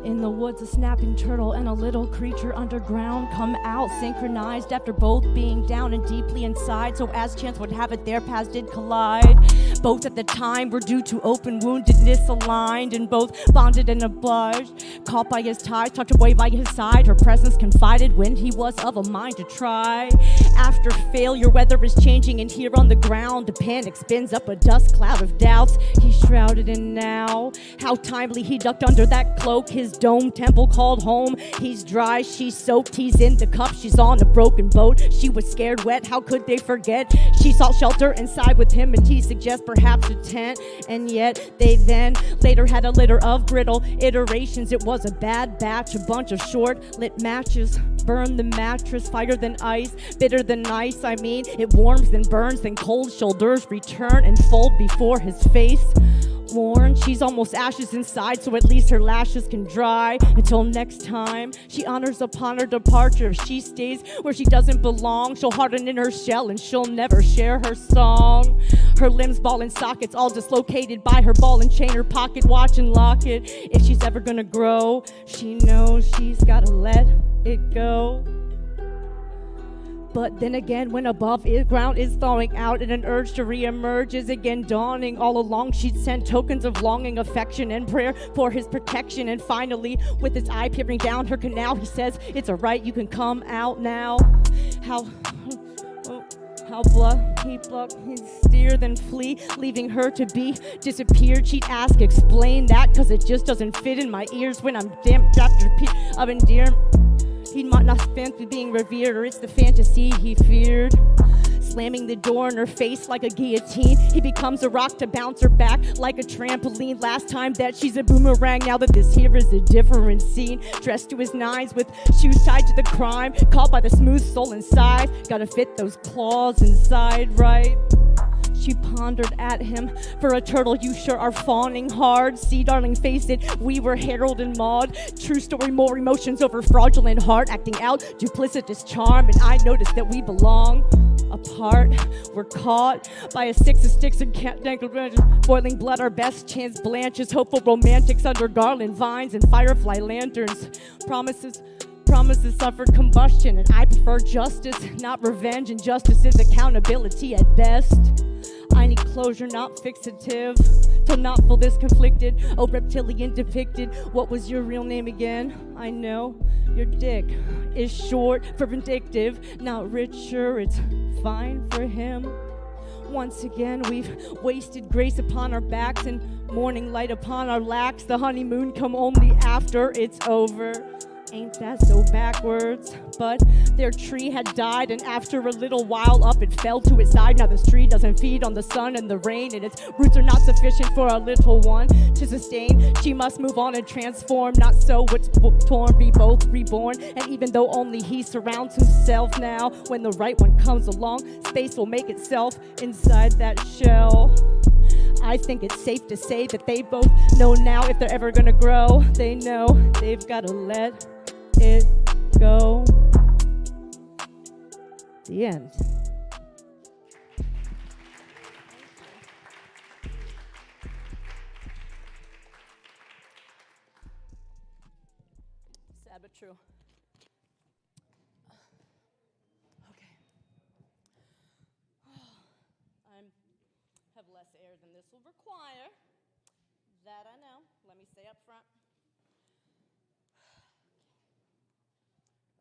H: In the woods, a snapping turtle and a little creature underground come out, synchronized after both being down and deeply inside. So as chance would have it, their paths did collide. Both at the time were due to open woundedness aligned, and both bonded and obliged. Caught by his ties, tucked away by his side, her presence confided when he was of a mind to try. After failure, weather is changing, and here on the ground, the panic spins up a dust cloud of doubts. He's shrouded in now. How timely he ducked under that cloak, his dome temple called home. He's dry, she's soaked, he's in the cup, she's on a broken boat. She was scared wet, how could they forget? She sought shelter inside with him, and he suggests perhaps a tent. And yet they then later had a litter of brittle iterations. It was a bad batch, a bunch of short lit matches. Burn the mattress, fire than ice, bitter than ice. I mean, it warms then burns, then cold shoulders return and fold before his face. Worn, she's almost ashes inside, so at least her lashes can dry. Until next time, she honors upon her departure. If she stays where she doesn't belong, she'll harden in her shell and she'll never share her song. Her limbs ball and sockets, all dislocated by her ball and chain, her pocket watch and locket. If she's ever gonna grow, she knows she's gotta let it go. But then again, when above ground is thawing out and an urge to reemerge is again dawning, all along she'd sent tokens of longing, affection, and prayer for his protection. And finally, with his eye peering down her canal, he says, "It's alright, you can come out now." How he plucked his steer, then flee, leaving her to be disappeared. She'd ask, "Explain that, 'cause it just doesn't fit in my ears when I'm damp after of endearment." He might not fancy being revered, or it's the fantasy he feared. Slamming the door in her face like a guillotine, he becomes a rock to bounce her back like a trampoline. Last time that she's a boomerang, now that this here is a different scene. Dressed to his nines with shoes tied to the crime, caught by the smooth soul inside. Gotta fit those claws inside, right? She pondered at him. For a turtle, you sure are fawning hard. See, darling, face it, we were Harold and Maude. True story, more emotions over fraudulent heart. Acting out duplicitous charm, and I noticed that we belong apart. We're caught by a six of sticks and tangled branches. Boiling blood, our best chance blanches. Hopeful romantics under garland vines and firefly lanterns. Promises suffered combustion, and I prefer justice, not revenge. And justice is accountability at best. I need closure, not fixative, to not feel this conflicted. Oh, reptilian depicted. What was your real name again? I know your dick is short for vindictive, not richer. It's fine for him. Once again, we've wasted grace upon our backs and morning light upon our lacks. The honeymoon come only after it's over. Ain't that so backwards? But their tree had died, and after a little while up it fell to its side. Now this tree doesn't feed on the sun and the rain, and its roots are not sufficient for our little one to sustain. She must move on and transform, not so what's torn, be both reborn. And even though only he surrounds himself now, when the right one comes along, space will make itself inside that shell. I think it's safe to say that they both know now if they're ever gonna grow, they know they've gotta let it go. The end. Sad but true. Okay. I have less air than this will require. That I know. Let me say up front.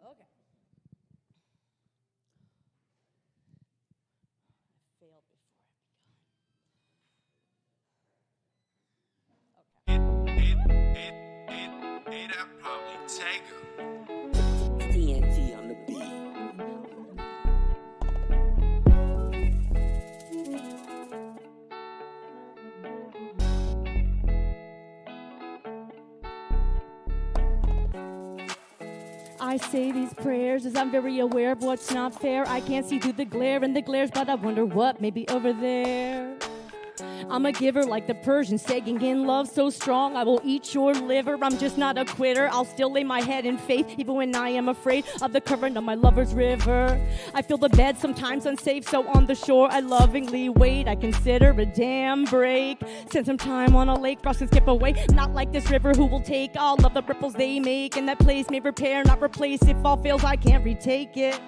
H: Okay. say these prayers is I'm very aware of what's not fair. I can't see through the glare and the glares, but I wonder what may be over there. I'm a giver like the Persian, sagging in love so strong I will eat your liver. I'm just not a quitter. I'll still lay my head in faith even when I am afraid of the current of my lover's river. I feel the bed sometimes unsafe, so on the shore I lovingly wait. I consider a damn break. Spend some time on a lake, cross and skip away. Not like this river who will take all of the ripples they make. And that place may repair, not replace. If all fails, I can't retake it.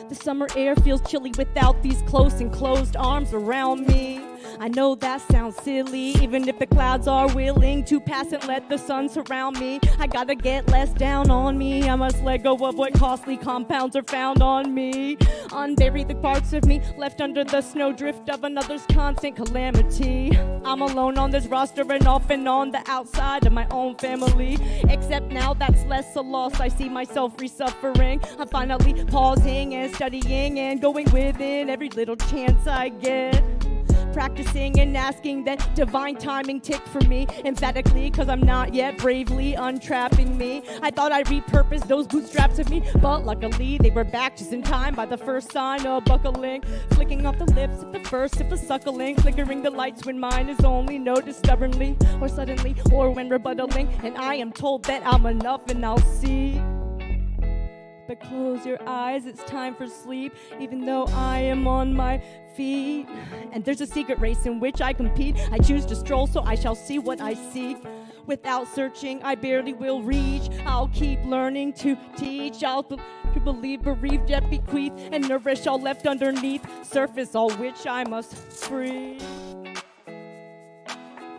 H: The summer air feels chilly without these close and closed arms around me. I know that sounds silly, even if the clouds are willing to pass and let the sun surround me. I gotta get less down on me. I must let go of what costly compounds are found on me. Unbury the parts of me left under the snowdrift of another's constant calamity. I'm alone on this roster and off and on the outside of my own family. Except now that's less a loss. I see myself re-suffering. I'm finally pausing and studying and going within every little chance I get. Practicing and asking that divine timing tick for me emphatically, cause I'm not yet bravely untrapping me. I thought I'd repurpose those bootstraps of me, but luckily they were back just in time by the first sign of buckling. Flicking off the lips at the first sip of suckling, flickering the lights when mine is only noticed stubbornly or suddenly or when rebuttaling, and I am told that I'm enough and I'll see. But close your eyes, it's time for sleep, even though I am on my feet. And there's a secret race in which I compete. I choose to stroll, so I shall see what I seek. Without searching, I barely will reach. I'll keep learning to teach. I'll to believe, bereaved, yet bequeath, and nourish all left underneath surface, all which I must free.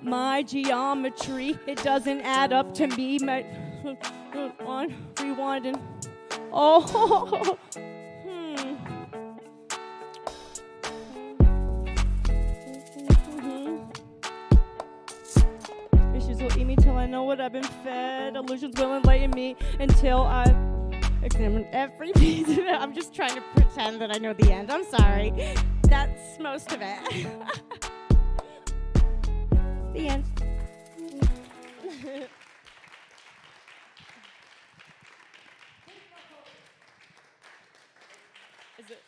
H: My geometry, it doesn't add up to me. My rewind and oh, Issues will eat me till I know what I've been fed. Illusions will enlighten me until I've examined every piece of it. I'm just trying to pretend that I know the end. I'm sorry. That's most of it. The end. Is it?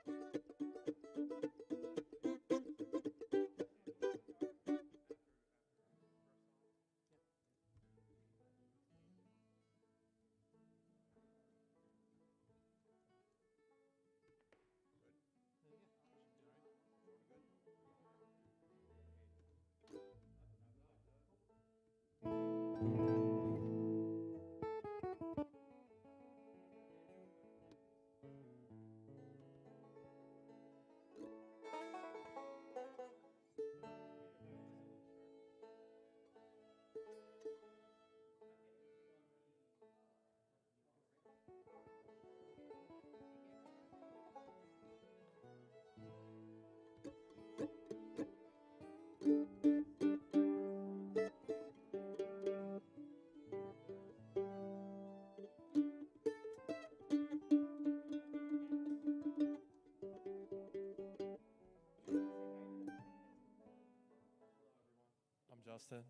I: I'm Justin.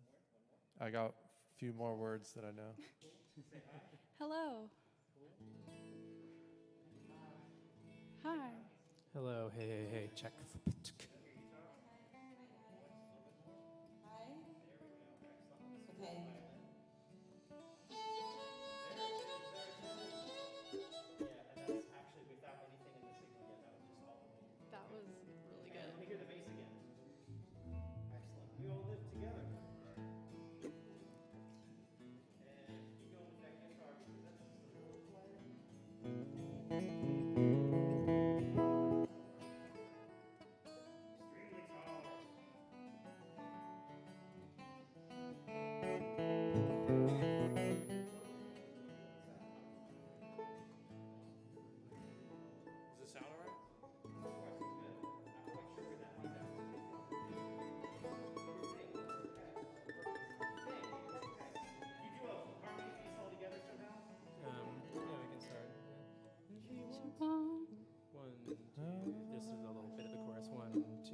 I: I got a few more words that I know.
J: Hello. Hi.
B: Hello, hey, hey, hey, check.
K: Okay.
J: That was really good.
B: Let me hear the bass again. Excellent. We all live together. And keep going with that guitar because that's just a little quieter. Extremely tall.
I: Does this sound all right?
B: Yeah, we can start.
J: One.
B: One, two. This is a little bit of the chorus. 1, 2,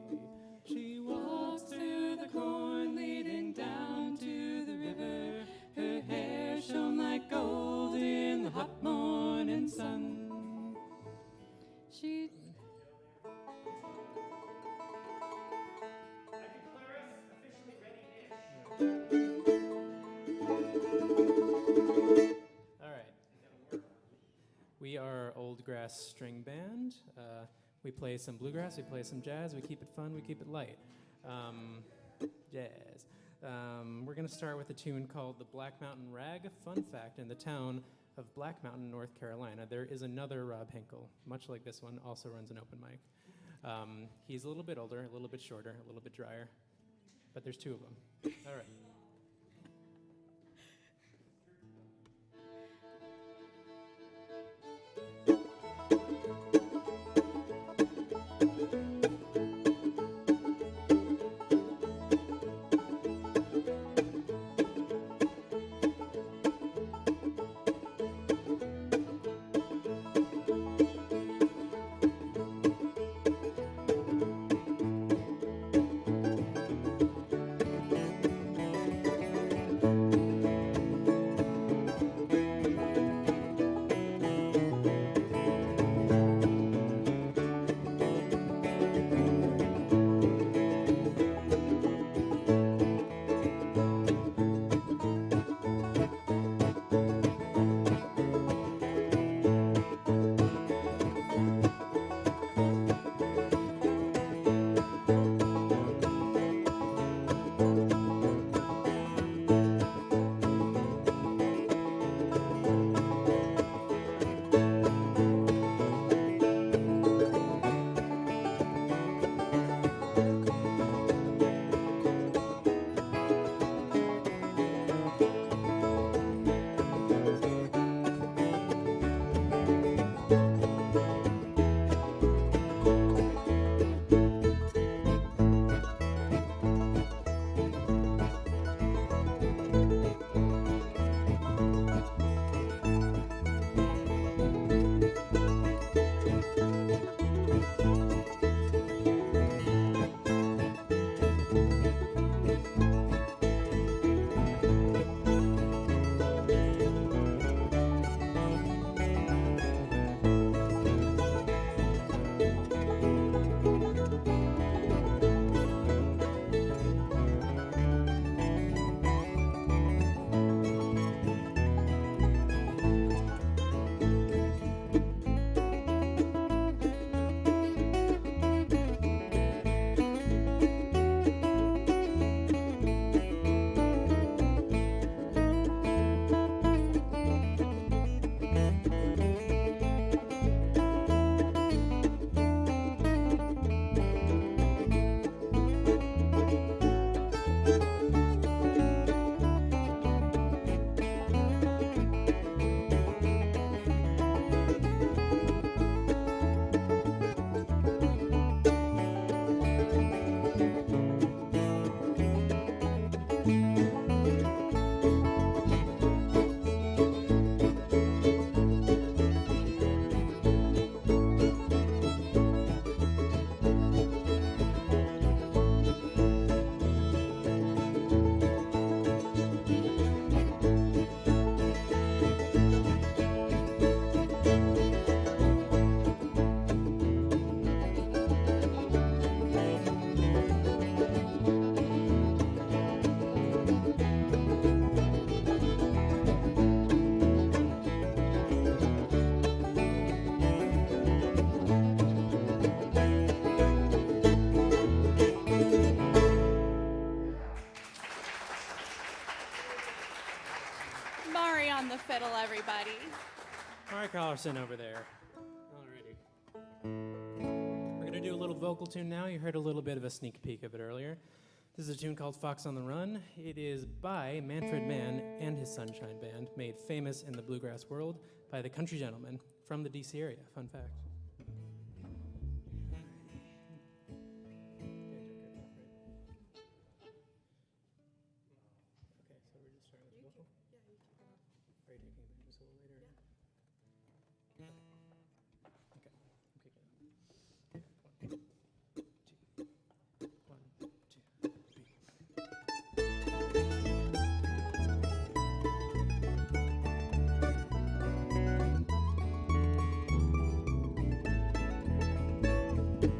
B: 3. She walks through the corn leading down to the river. Her hair shone like gold in the hot morning sun.
J: She.
B: I declare us officially ready-ish. All right. We are Oldgrass Stringband. We play some bluegrass, we play some jazz, we keep it fun, we keep it light. Jazz. We're going to start with a tune called the Black Mountain Rag. Fun fact, in the town of Black Mountain, North Carolina, there is another Rob Hinkle, much like this one, also runs an open mic. He's a little bit older, a little bit shorter, a little bit drier, but there's two of them. All right. Carlson over there. Alrighty. We're going to do a little vocal tune now. You heard a little bit of a sneak peek of it earlier. This is a tune called Fox on the Run. It is by Manfred Mann and his Sunshine Band, made famous in the bluegrass world by the Country Gentlemen from the DC area. Fun fact.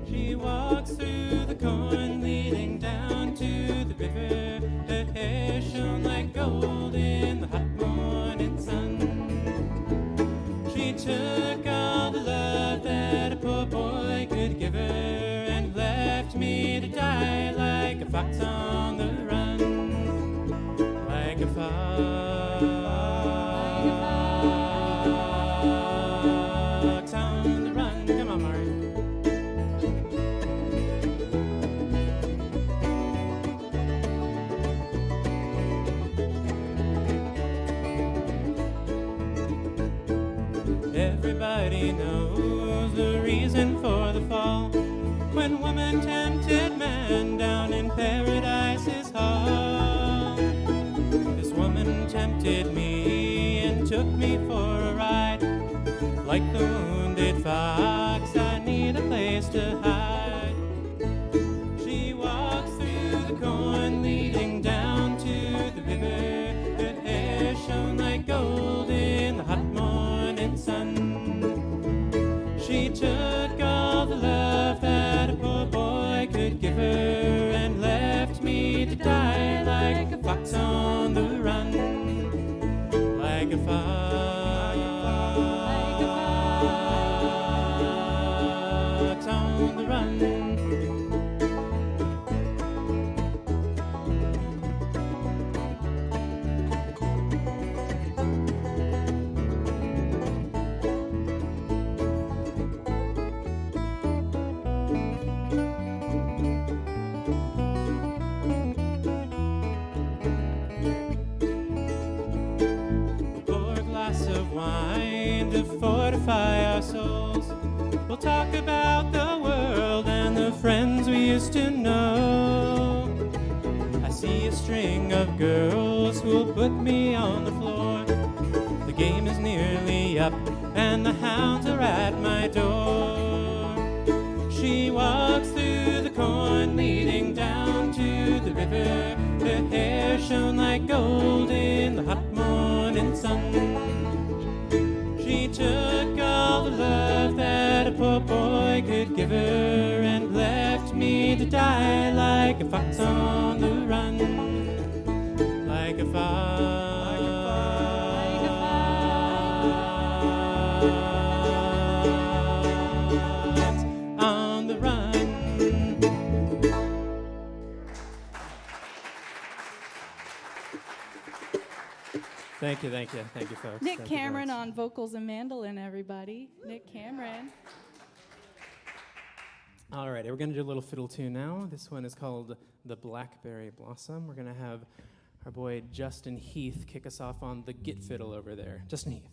B: She walks through the corn leading down to the river. Her hair shone like gold in the hot morning sun. She took all the love that a poor boy could give her and left me to die like a fox on the run. Like a fox on the run. Come on, Mari. Everybody knows the reason for the fall. When woman tempted man down in Paradise's hall. This woman tempted me and took me for a ride. Like the wounded fox, I need a place to hide. She walks through the corn leading down to the river. Her hair shone like gold in the hot morning sun. She took all the love that a poor boy could give her and left me to die like a fox on the run. Like a fox on the run. To fortify our souls, we'll talk about the world and the friends we used to know. I see a string of girls who'll put me on the floor. The game is nearly up and the hounds are at my door. She walks through the corn leading down to the river. Her hair shone like gold in the hot morning sun. She took all the love that a poor boy could give her and left me to die like a fox on the run. Like a fox on the run. Thank you, folks.
J: Nick
B: Thank you,
J: Cameron
B: folks.
J: on vocals and mandolin, everybody. Nick Cameron.
B: All right, we're going to do a little fiddle tune now. This one is called The Blackberry Blossom. We're going to have our boy Justin Heath kick us off on the git fiddle over there. Justin Heath.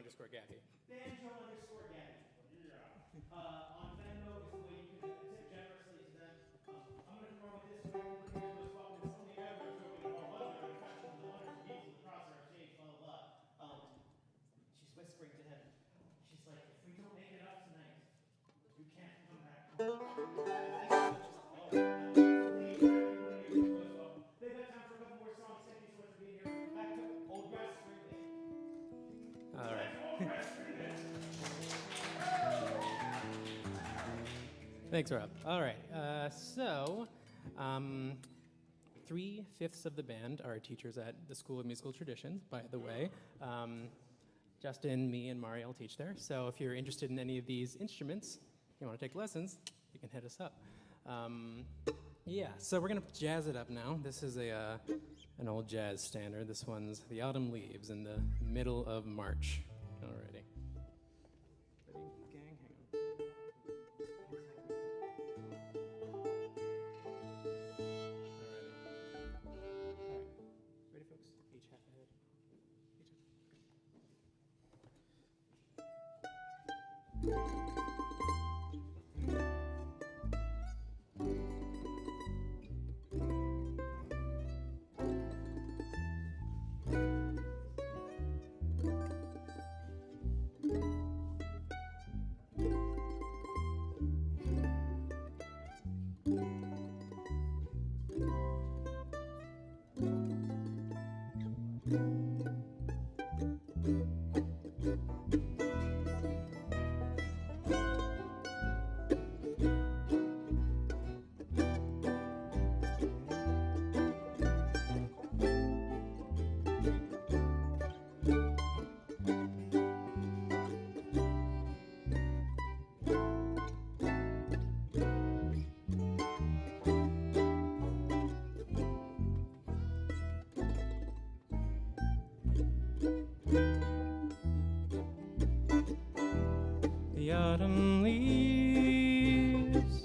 L: Gabby.
B: Banjo_Gabby. On Venmo is the way you can tip generously to them. I'm going to come over this way. Here's what's welcome. It's only ever joking about wonder and fashion, the wonders and deeds of the cross our stage, blah, blah, blah. She's whispering to him. She's like, if we don't make it up tonight, you can't come back home. They've got time for a couple more songs. Thank you so much for being here. Back to Oldgrass Stringband.
L: All right. Thanks, Rob. All right. So, 3/5 of the band are teachers at the School of Musical Traditions, by the way. Justin, me, and Mari all teach there. So if you're interested in any of these instruments, you want to take lessons, you can hit us up. Yeah, so we're going to jazz it up now. This is an old jazz standard. This one's The Autumn Leaves in the middle of March. Alrighty. Ready, gang? Hang on. Ready, folks? Each half ahead. The autumn leaves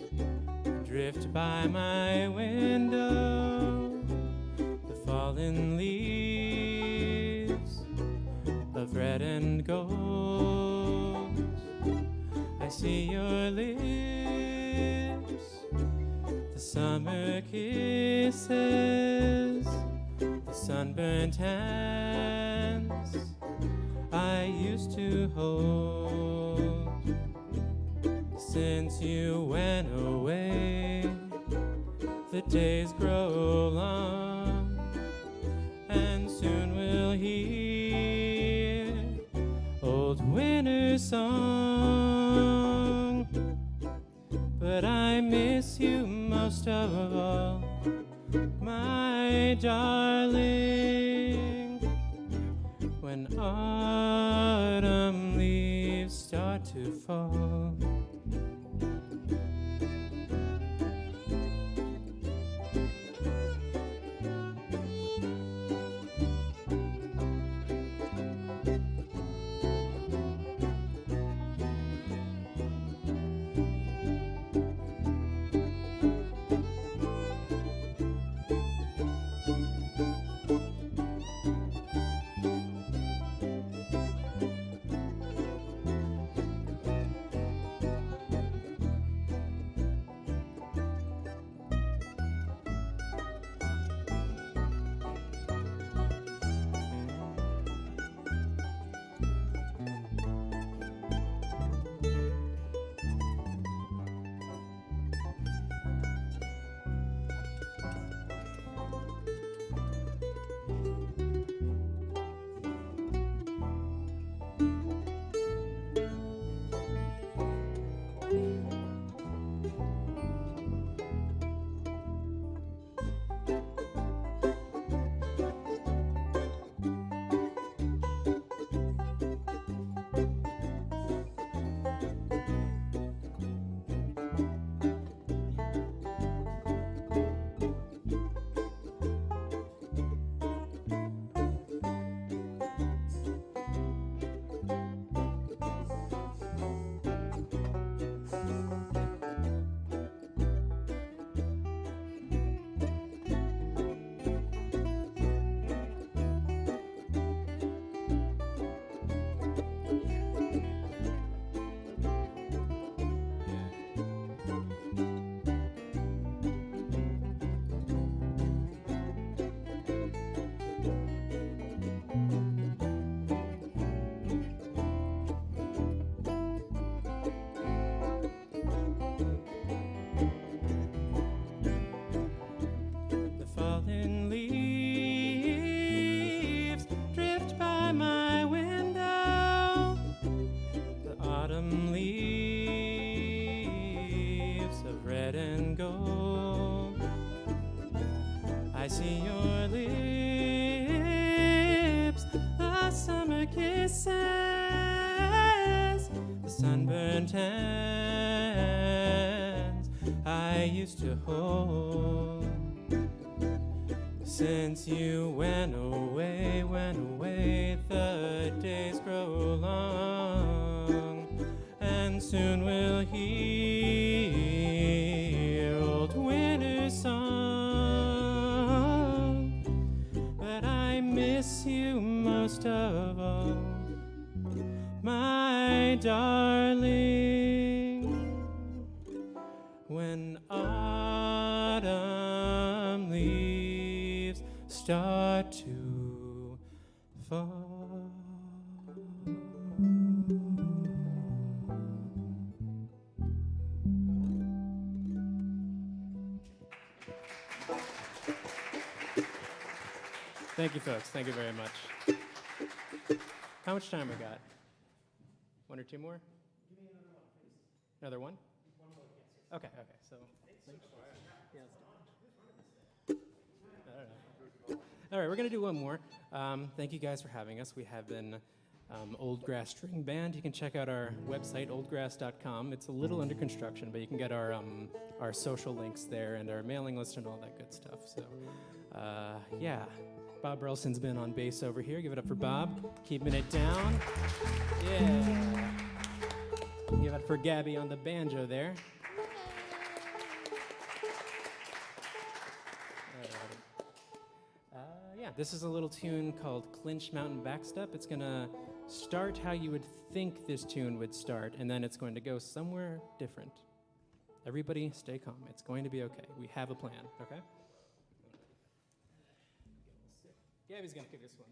L: drift by my window, the fallen leaves of red and gold. I see your lips, the summer kisses, the sunburnt hands I used to hold. Since you went away, the days grow long, and soon we'll hear old winter song. But I miss you most of all, my darling, when autumn leaves start to fall. I see your lips, the summer kisses, the sunburned hands I used to hold. Since you went away, the days grow long, and soon we'll hear old winter song. But I miss you most of all, my darling, when autumn leaves start to fall. Thank you, folks. Thank you very much. How much time we got? One or two more? Give me another one, please. Another one? One more, yes. Okay, so. All right, we're going to do one more. Thank you guys for having us. We have been Oldgrass Stringband. You can check out our website, oldgrass.com. It's a little under construction, but you can get our social links there and our mailing list and all that good stuff. So, yeah. Bob Burleson's been on bass over here. Give it up for Bob. Keeping it down. Yeah. Give it up for Gabby on the banjo there. Yeah, this is a little tune called Clinch Mountain Backstep. It's going to start how you would think this tune would start, and then it's going to go somewhere different. Everybody stay calm. It's going to be okay. We have a plan, okay? Gabby's going to kick this one.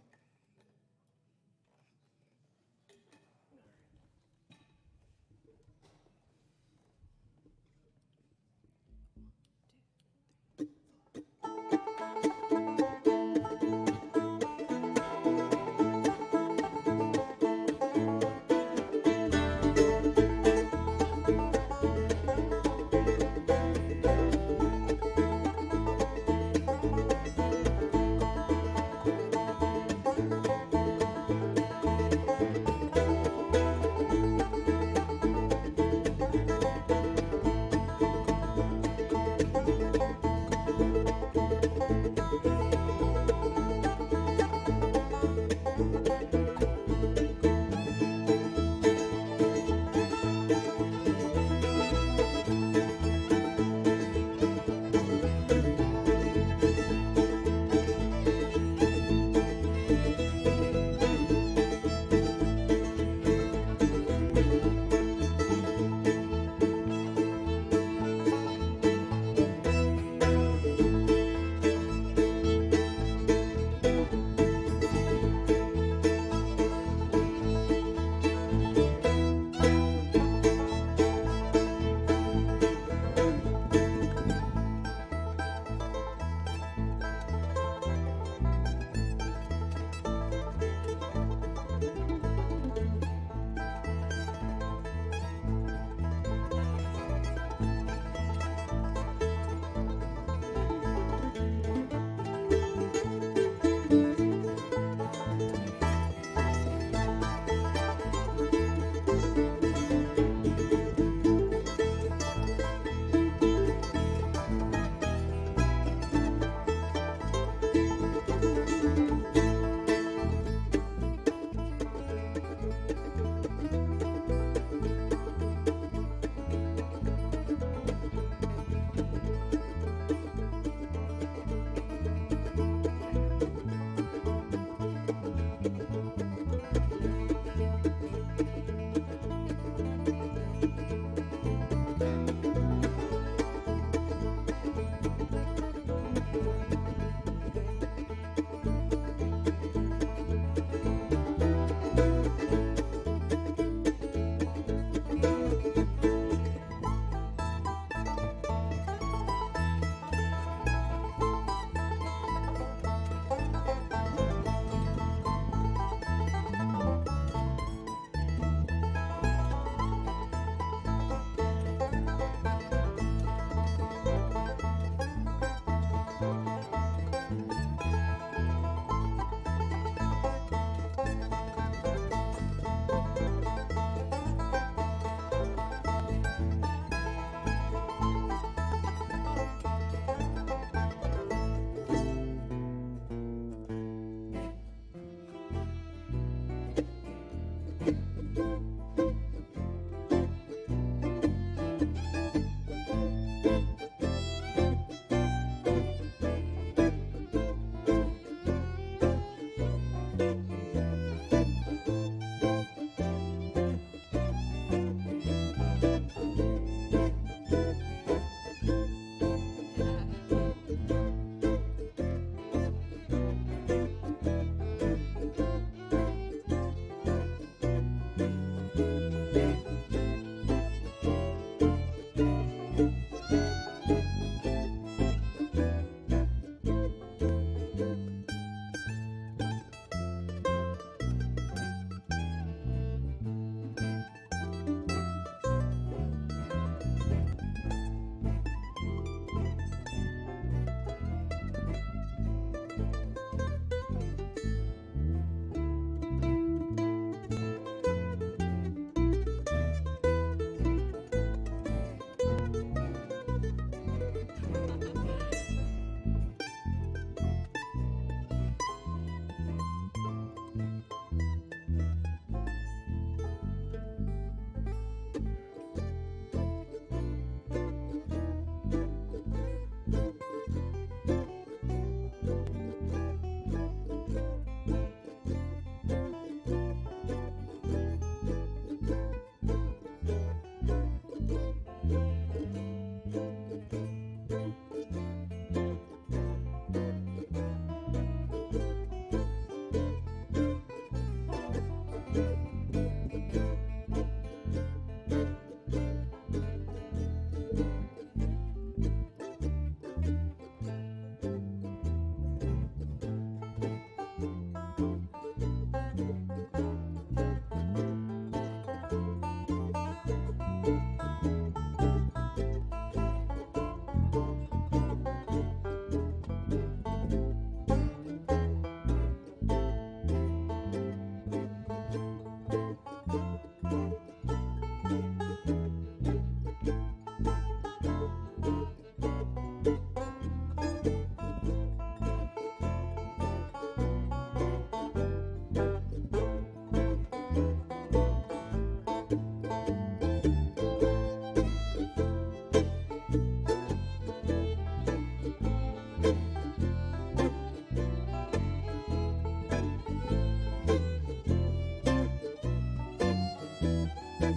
L: Thank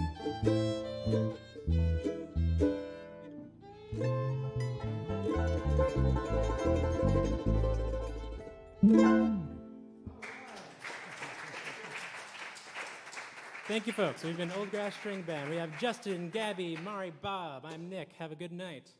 L: you, folks. We've been Oldgrass Stringband. We have Justin, Gabby, Mari, Bob. I'm Nick. Have a good night.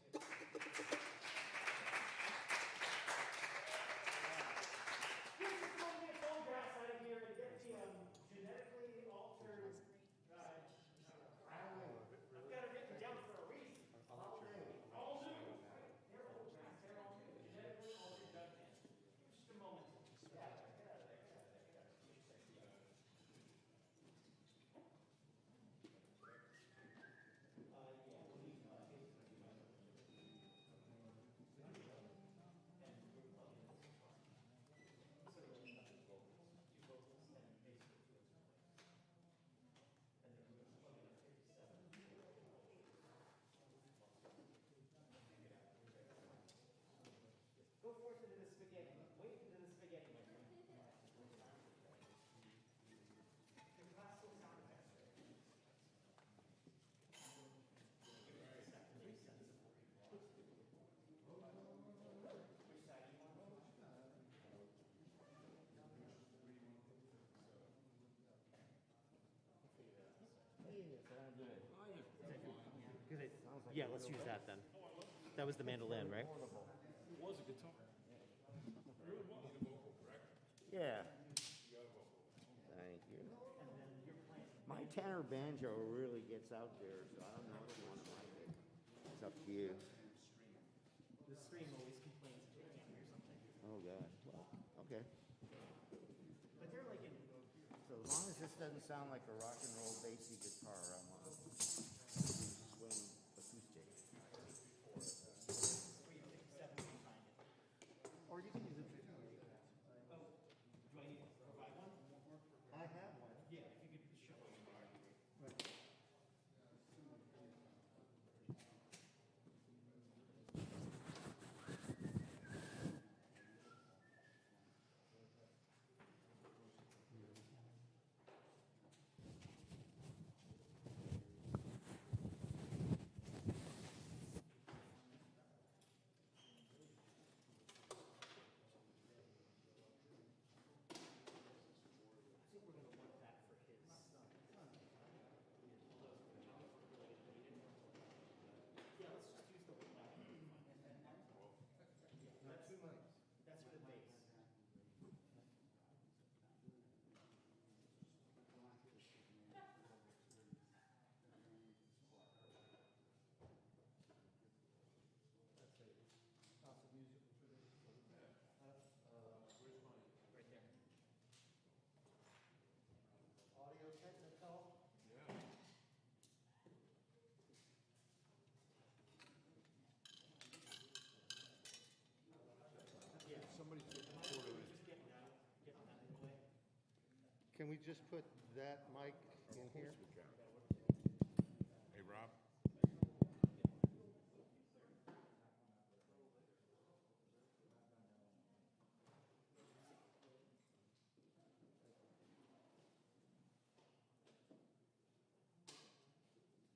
A: Yeah, let's use that then. That was the mandolin, right?
I: Was a guitar.
M: Yeah. Thank you. My tenor banjo really gets out there, so I don't know if you want to like it. It's up to you.
A: The string always complains if it can't hear something.
M: Oh, God. Well, okay.
A: But they're like in...
M: So as long as this doesn't sound like a rock and roll bassy guitar, I'm on swing acoustic.
A: Or you can use it. Oh, do I need to provide one?
M: I have one.
A: Yeah, if you could show me.
M: Right.
N: Can we just put that mic in here?
O: Hey, Rob.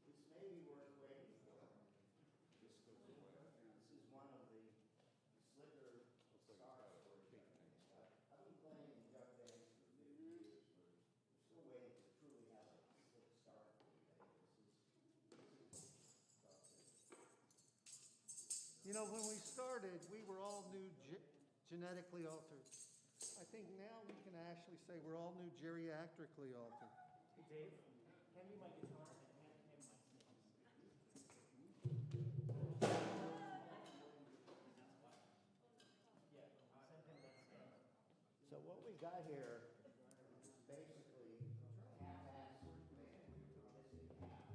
M: This may be worth waiting for. This is one of the slicker stars for a big thing. I've been playing in duck bands for 50 years. We're still waiting to truly have a slick start for a day. This is tough.
N: You know, when we started, we were all new genetically altered. I think now we can actually say we're all new geriatrically altered.
A: Hey, Dave, hand me my guitar and hand me my sticks.
M: So what we got here is basically half-assed band. We're missing half.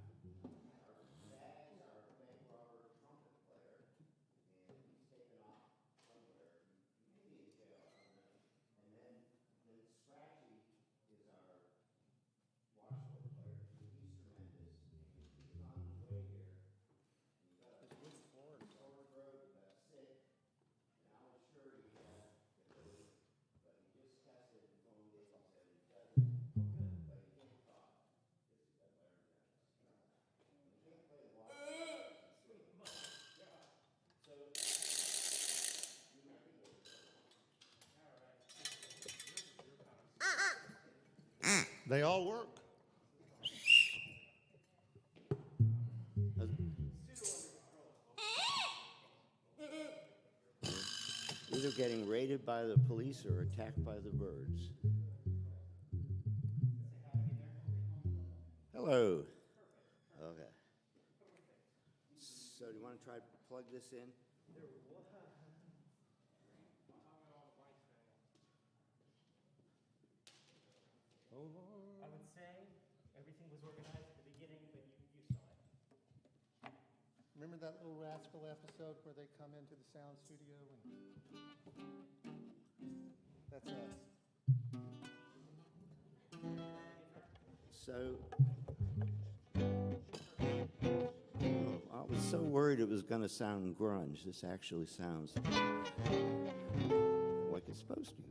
M: Our dad is our bank robber trumpet player, and he's taken off somewhere. He may be in jail, I don't know. And then Scratchy is our washboard player. He's tremendous, and he's on his way here. And he's got a sore throat, got sick, and I was sure he had COVID, but he just tested and phoned They all work. Either getting raided by the police or attacked by the birds. Hello. Okay. So do you want to try to plug this in?
A: I would say everything was organized at the beginning, but you saw it.
N: Remember that little rascal episode where they come into the sound studio and that's us.
M: So, I was so worried it was going to sound grunge. This actually sounds like it's supposed to.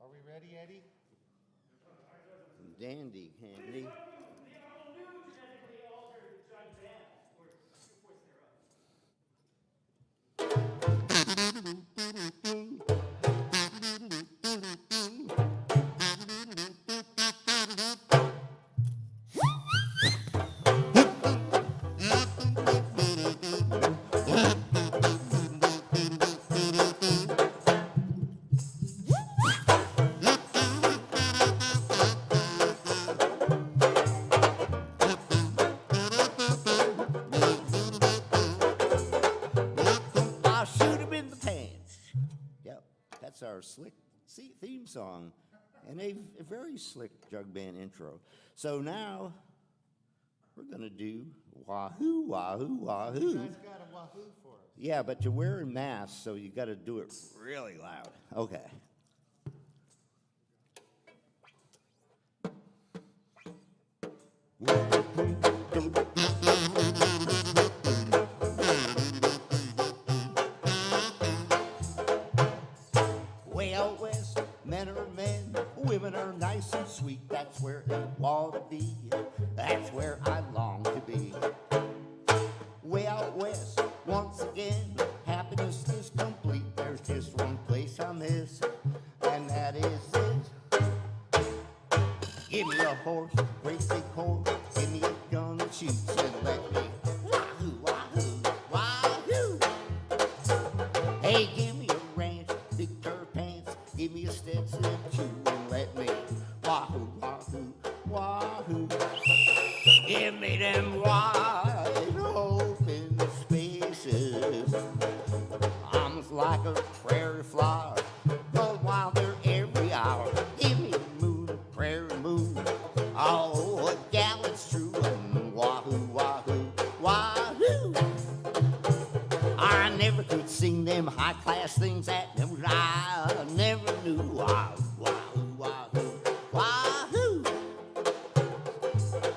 N: Are we ready, Eddie?
M: Dandy, handy. I'll shoot him in the pants. Yep, that's our slick theme song, and a very slick jug band intro. So now we're gonna do wahoo, wahoo, wahoo.
N: You guys got a wahoo for us.
M: Yeah, but you're wearing masks, so you got to do it really loud. Okay. Way out west, men are men, women are nice and sweet. That's where I want to be. That's where I long to be. Way out west, once again, happiness is complete. There's just one place I miss, and that is it. Give me a horse, great big horse, give me a gun that shoots, and let me wahoo, wahoo, wahoo. Hey, give me a ranch, big fur pants, give me a Stetson and shoe, and let me wahoo, wahoo, wahoo. Give me them wide open spaces. I'm like a prairie flower, going wild there every hour. Give me a moon, a prairie moon. Oh, a gal, it's true. Wahoo, wahoo, wahoo. I never could sing them high class things that I never knew. Wahoo, wahoo, wahoo, wahoo.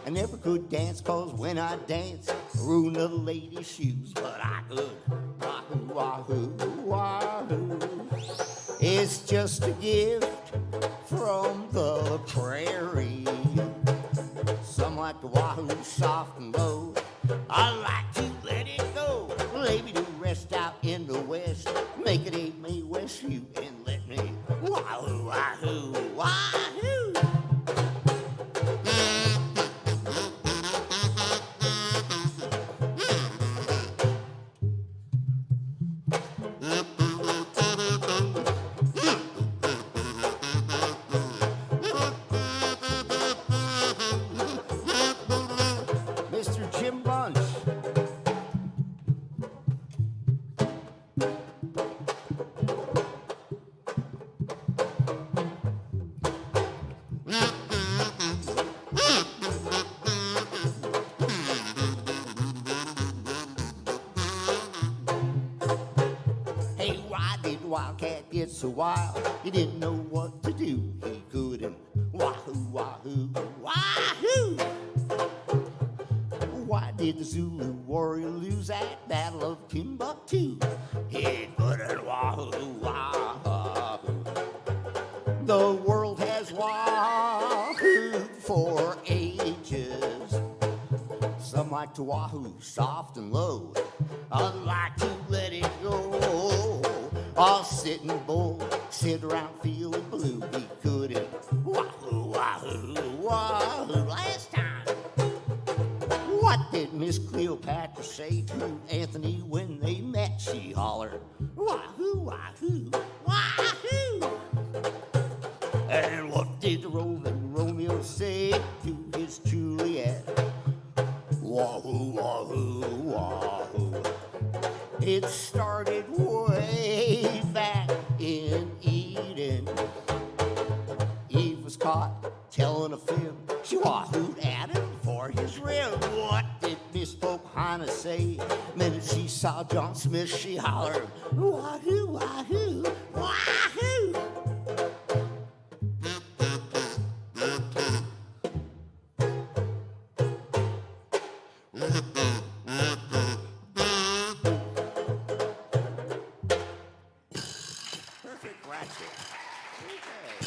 M: I never could dance, cause when I dance, I ruin a lady's shoes. But I could wahoo, wahoo, wahoo. It's just a gift from the prairie. Some like the wahoo soft and low. I like to let it go. Lay me to rest out in the west. Make it a May West view and let me wahoo, wahoo, wahoo. Mr. Jim Bunch. Hey, why did Wildcat get so wild? He didn't know what to do. He wahoo, wahoo. Why did the Zulu warrior lose that battle of Timbuktu? He couldn't wahoo, wahoo. The world has wahooed for ages. Some like to wahoo soft and low. I'd like to let it go. All sit and bull, sit around feeling blue. We couldn't wahoo, wahoo, wahoo. Last time, what did Miss Cleopatra say to Anthony when they met? She hollered, wahoo, wahoo, wahoo. And what did the Roman Romeo say to his Juliet? Wahoo, wahoo, wahoo. It started way back in Eden. Eve was caught telling a fib. She wahooed Adam for his rib. What did Miss Pocahontas say? The minute she saw John Smith, she hollered, wahoo, wahoo, wahoo. Perfect ratchet. Okay.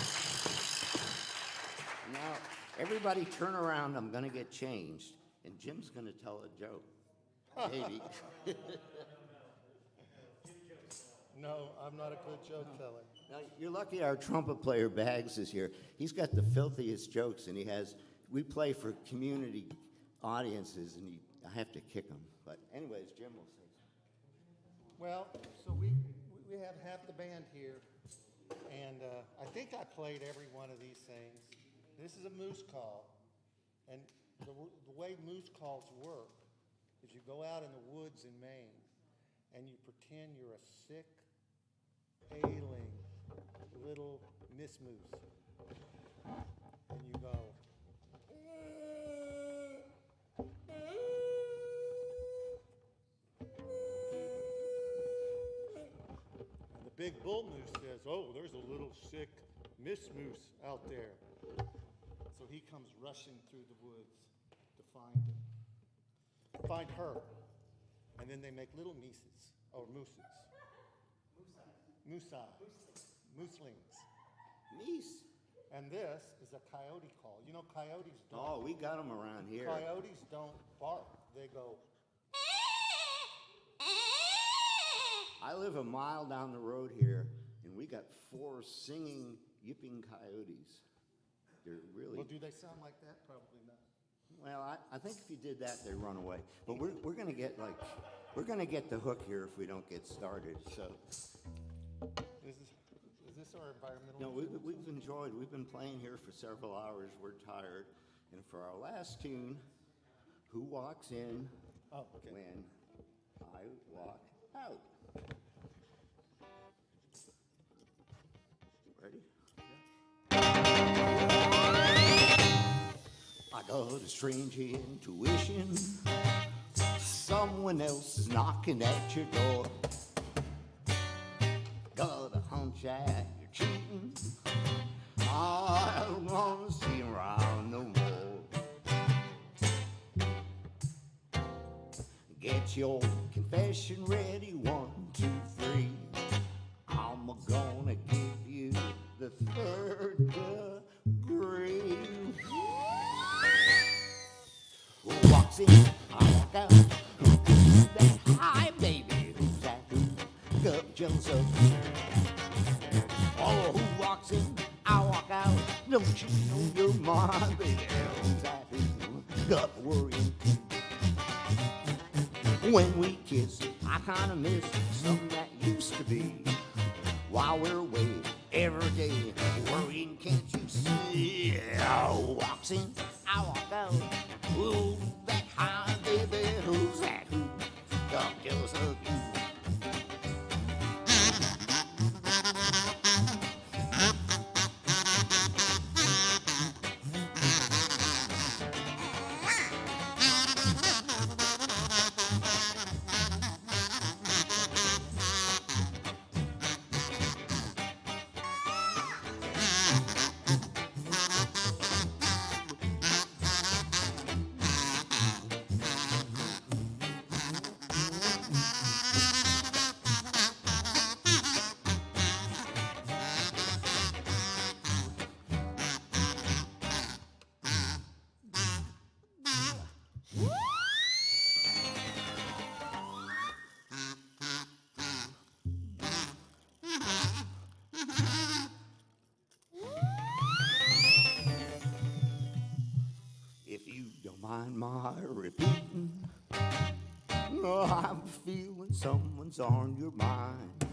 M: Now, everybody turn around. I'm going to get changed. And Jim's going to tell a joke. Maybe.
N: No, I'm not a good joke teller.
M: Now, you're lucky our trumpet player Bags is here. He's got the filthiest jokes, and we play for community audiences, and I have to kick him. But anyways, Jim will say something.
N: Well, so we have half the band here, and I think I played every one of these things. This is a moose call, and the way moose calls work is you go out in the woods in Maine, and you pretend you're a sick, ailing little Miss Moose, and you go. And the big bull moose says, "Oh, there's a little sick Miss Moose out there." So he comes rushing through the woods to find her, and then they make little mooses. Mooselings.
M: Meese.
N: And this is a coyote call. You know, coyotes don't.
M: Oh, we got them around here.
N: Coyotes don't bark. They go.
M: I live a mile down the road here, and we got 4 singing, yipping coyotes. They're really.
N: Well, do they sound like that? Probably not.
M: Well, I think if you did that, they'd run away. But we're gonna get the hook here if we don't get started. So.
N: Is this our environmental?
M: No, we've enjoyed. We've been playing here for several hours. We're tired, and for our last tune, who walks in when I walk out? Ready? I got a strange intuition. Someone else is knocking at your door. Got a hunch that you're cheating. I don't wanna see him around no more. Get your confession ready, 1, 2, 3. I'm gonna give you the 3rd degree. Who walks in? I walk out. Who's that high baby? Who's that? Who got jealous of? Oh, who walks in? I walk out. Don't you know you're my baby? Who's that? Who got worrying? When we kiss, I kinda miss something that used to be. While we're away every day, worrying, can't you see? Who walks in? I walk out. Who's that high baby? Who's that? Who got jealous of you? if you don't mind my repeating. Oh, I'm feeling someone's on your mind.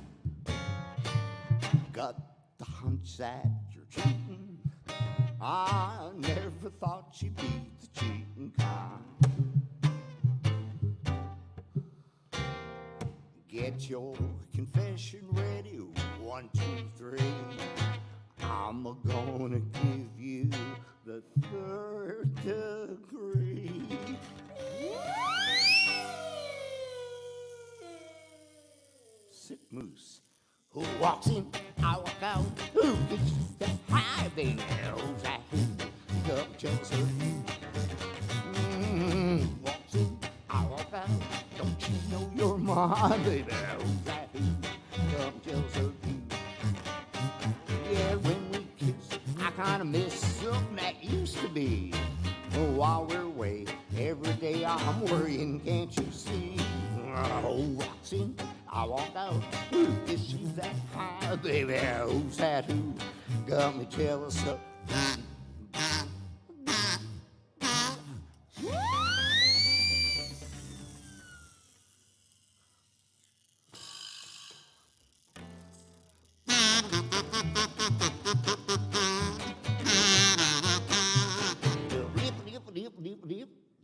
M: Got the hunch that you're cheating. I never thought you'd be the cheating kind. Get your confession ready, 1, 2, 3. I'm gonna give you the 3rd degree. Sit moose. Who walks in, I walk out. Who gets that high baby? Who's that? Come jealous of you. Walks in, I walk out. Don't you know you're my baby? Who's that? Come jealous of you. Yeah, when we kiss, I kinda miss something that used to be. While we're away, every day I'm worrying, can't you see? Oh, walks in, I walk out. Who gives you that high, baby? Who's that who got me jealous of?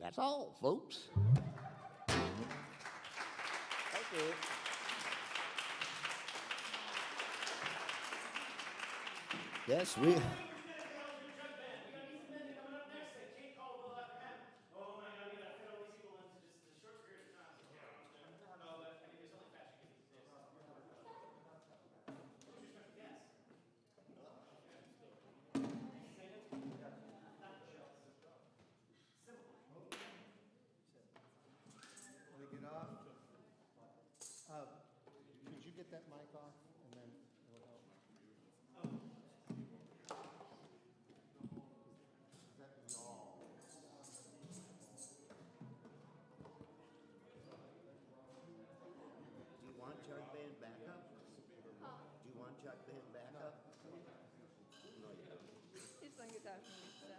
M: That's all, folks. Thank you. Yes, we.
N: Could you get that mic off, and then it'll help? Is that y'all?
M: Do you want Chuck Band backup? Do you want Chuck Band backup? No, you don't.
O: He's playing guitar for me, so.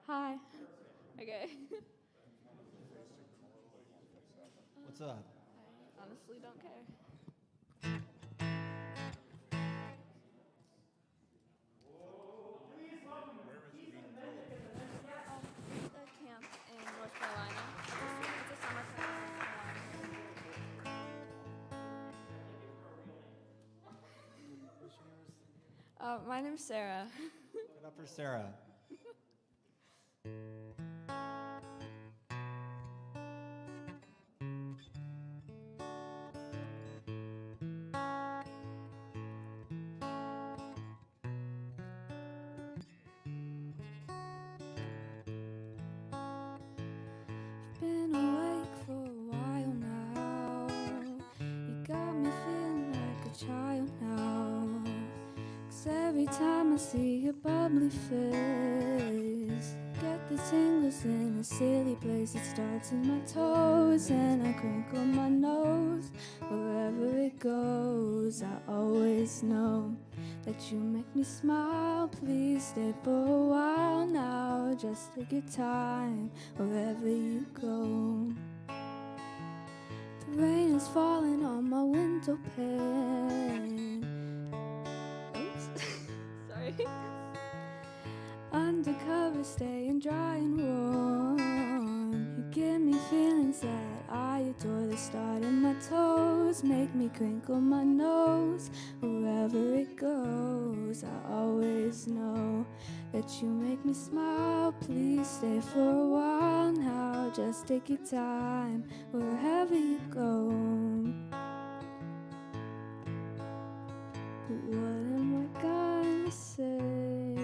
O: Hi. Okay.
P: What's up?
O: I honestly don't care. A camp in North Carolina. It's a summer camp. My name's Sarah.
P: Put up for Sarah.
O: Been awake for a while now. You got me feeling like a child now. 'Cause every time I see your bubbly face, get the tingles in a silly place. It starts in my toes and I crinkle my nose. Wherever it goes, I always know that you make me smile. Please stay for a while now. Just take your time wherever you go. The rain is falling on my window pane. Oops, sorry. Undercover, staying dry and warm. You give me feelings that I adore. The start in my toes toes make me crinkle my nose. Wherever it goes, I always know that you make me smile. Please stay for a while now, just take your time wherever you go. What am I gonna say?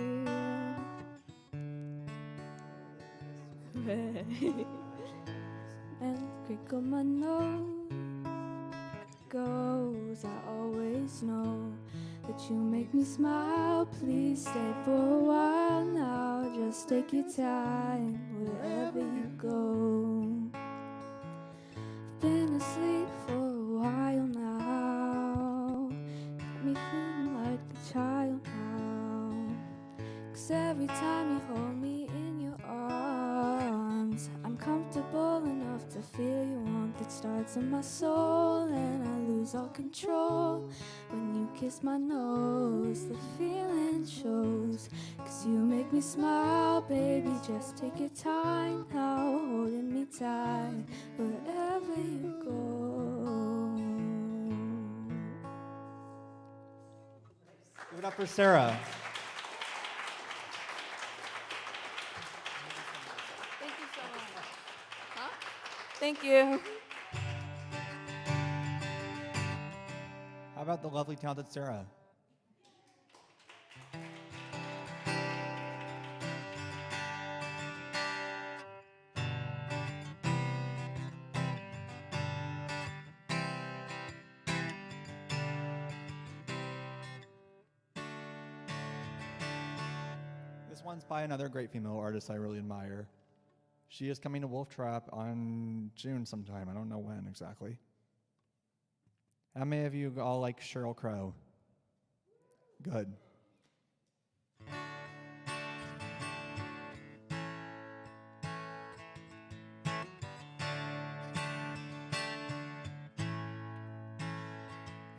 O: And crinkle my nose goes, I always know that you make me smile. Please stay for a while now, just take your time wherever you go. I've been asleep for a while now, got me feeling like a child now. 'Cause every time you hold me in your arms, I'm comfortable enough to feel your warmth that starts in my soul, and I lose all control when you kiss my nose. The feeling shows, 'cause you make me smile, baby. Just take your time now, holding me tight wherever you go.
P: Give it up for Sarah.
O: Thank you so much. Huh? Thank you.
P: How about the lovely, talented Sarah? This one's by another great female artist I really admire. She is coming to Wolf Trap on June sometime. I don't know when exactly. How many of you all like Sheryl Crow? Good.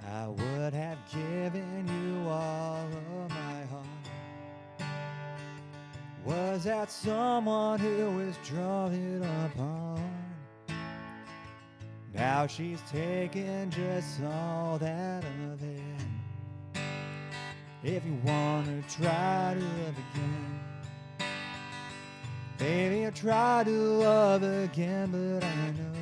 P: I would have given you all of my heart. Was that someone who was drawn upon? Now she's taken just all that of it. If you wanna try to love again, baby, I try to love again, but I know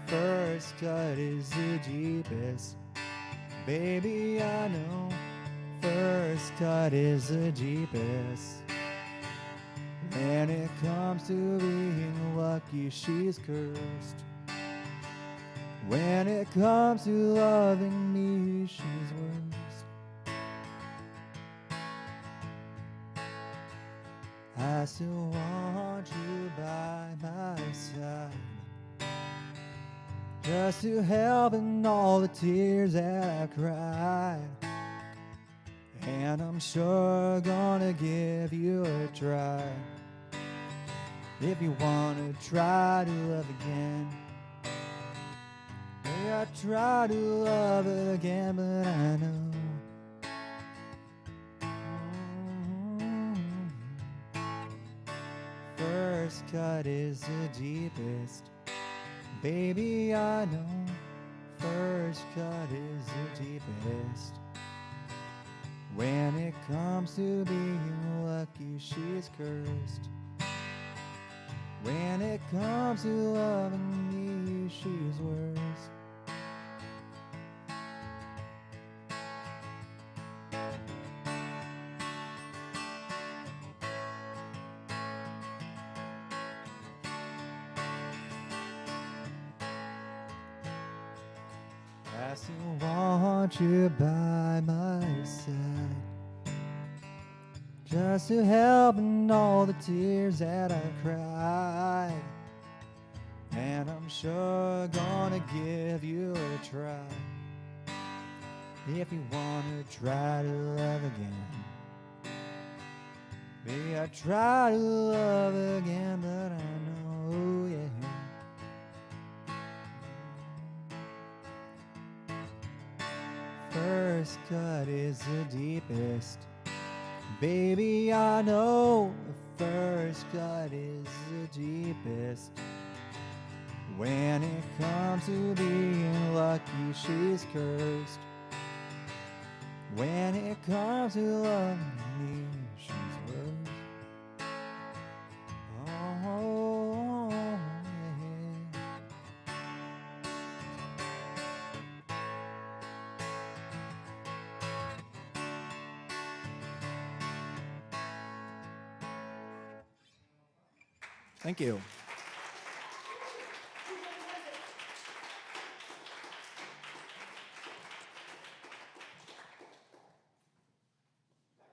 P: first cut is the deepest. Baby, I know first cut is the deepest. When it comes to being lucky, she's cursed. When it comes to loving me, she's worst. I still want you by my side, just to help in all the tears that I cried. And I'm sure gonna give you a try. If you wanna try to love again, yeah, I try to love again, but I know first cut is the deepest. Baby, I know first cut is the deepest. When it comes to being lucky, she's cursed. When it comes to loving me, she's worse. I still want you by my side, just to help in all the tears that I cried. And I'm sure gonna give you a try. If you wanna try to love again, maybe I try to love again, but I know, yeah, first cut is the deepest. Baby, I know the first cut is the deepest. When it comes to being lucky, she's cursed. When it comes to loving me, she's worse. Oh, yeah. Thank you.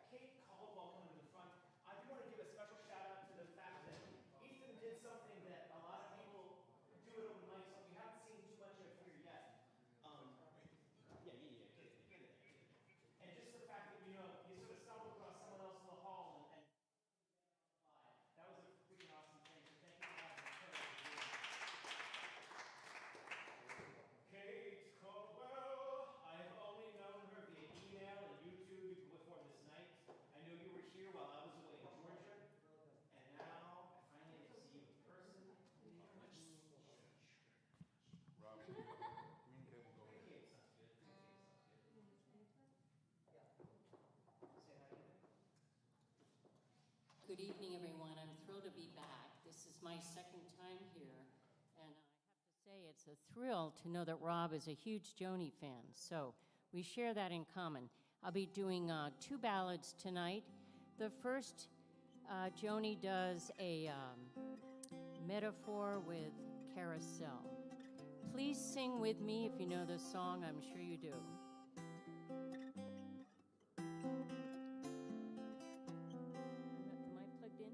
B: Kate Caldwell coming to the front. I do want to give a special shout out to the fact that Ethan did something that a lot of people do at open mics that we haven't seen too much of here yet. Get it there. And just the fact that, you know, you sort of stumbled across someone else in the hall and that was a freaking awesome thing. So thank you for having the courage to do that. Kate Caldwell, I have only known her via email and YouTube before this night. I knew you were here while I was away in Georgia, and now I finally get to see you in person.
C: Rob, green cable go in.
B: Kate sounds good. Say hi to me.
Q: Good evening, everyone. I'm thrilled to be back. This is my second time here, and I have to say it's a thrill to know that Rob is a huge Joni fan, so we share that in common. I'll be doing 2 ballads tonight. The first, Joni does a metaphor with carousel. Please sing with me if you know this song. I'm sure you do. Am I plugged in?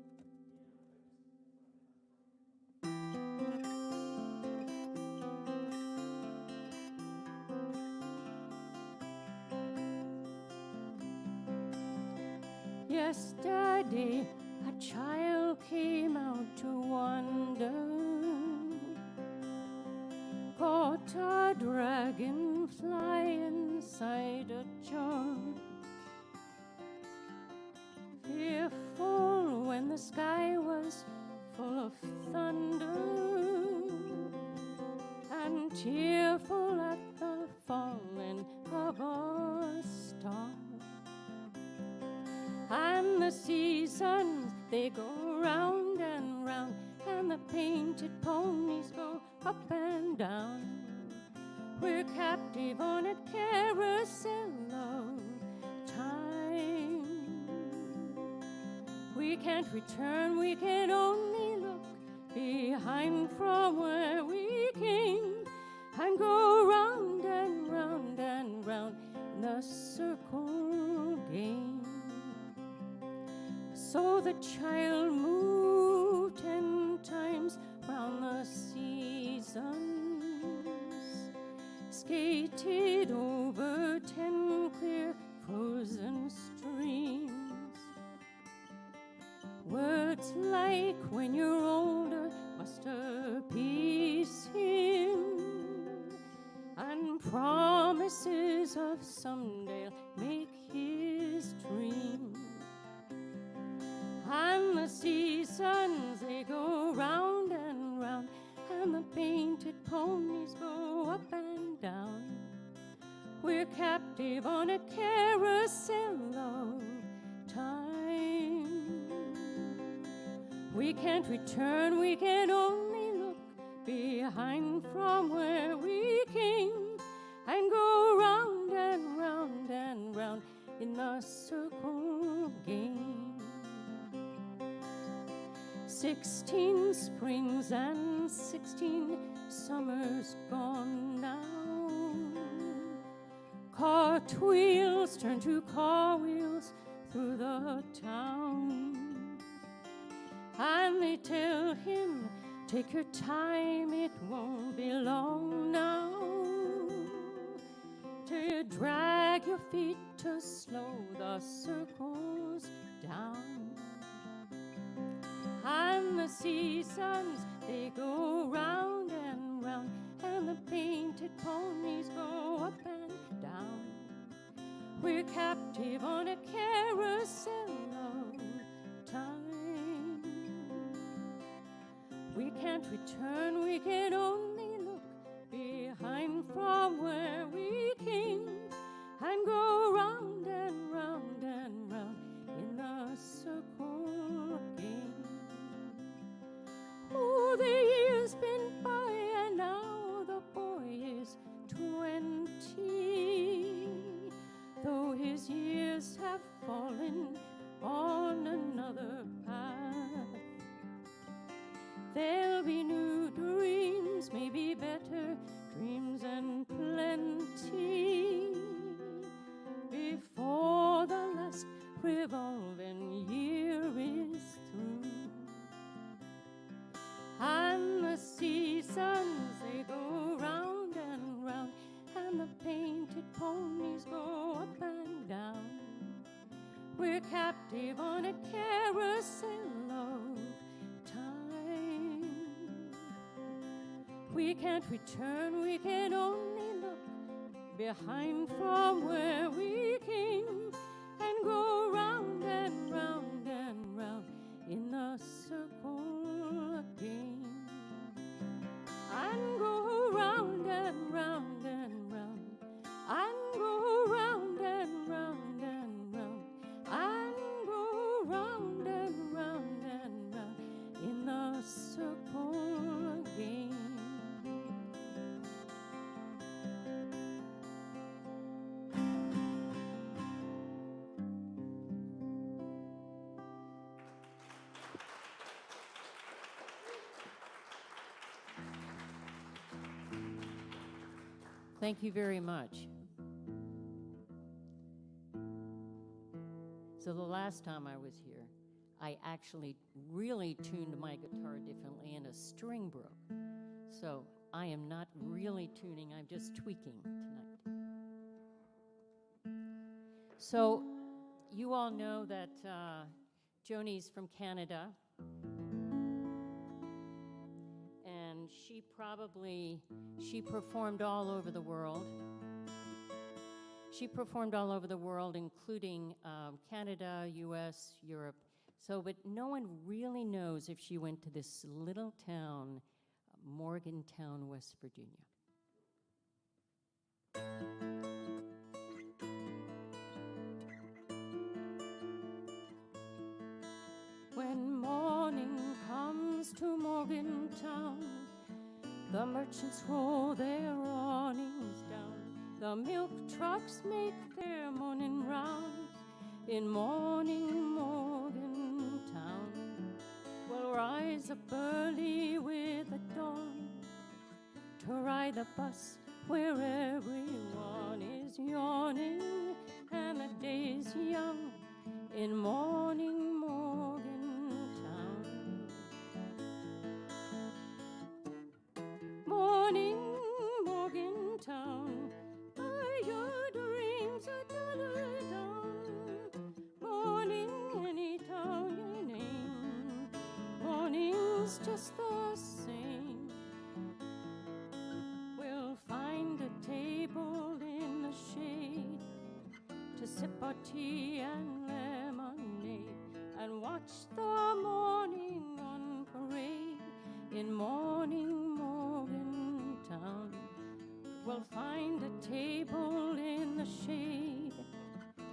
Q: Yesterday, a child came out to wander, caught a dragonfly inside a jar. Fearful when the sky was full of thunder, and tearful at the falling of a star. And the seasons, they go round and round, and the painted ponies go up and down. We're captive on a carousel of time. We can't return, we can only look behind from where we came, and go round and round and round in the circle game. So the child moved 10 times round the seasons, skated over 10 clear frozen streams. Words like when you're older must appease him, and promises of someday make his dream. And the seasons, they go round and round, and the painted ponies go up and down. We're captive on a carousel of time. We can't return, we can only look behind from where we came, and go round and round and round in the circle game. 16 springs and 16 summers gone now. Cartwheels turn to car wheels through the town, and they tell him, take your time, it won't be long now, till you drag your feet to slow the circles down. And the seasons, they go round and round, and the painted ponies go up and down. We're captive on a carousel of time. We can't return, we can only painted ponies go up and down. We're captive on a carousel of time. We can't return, we can only look behind from where we came and go round and round and round in the circle again. And go round and round and round, and go round and round and round, and go round and round and round in the circle again. Thank you very much. So the last time I was here, I actually really tuned my guitar differently and a string broke. So I am not really tuning, I'm just tweaking tonight. So you all know that Joni's from Canada. And she performed all over the world. She performed all over the world, including Canada, US, Europe. So, but no one really knows if she went to this little town, Morgantown, West Virginia. When morning comes to Morgantown, the merchants roll their awnings down. The milk trucks make their morning rounds in morning Morgantown. We'll rise up early with the dawn to ride the bus where everyone is yawning and the day's young in morning Morgantown. Morning Morgantown, are your dreams a dollar down? Morning, any town you name, morning's just the same. We'll find a table in the shade to sip our tea and lemonade and watch the morning on parade in morning Morgantown. We'll find a table in the shade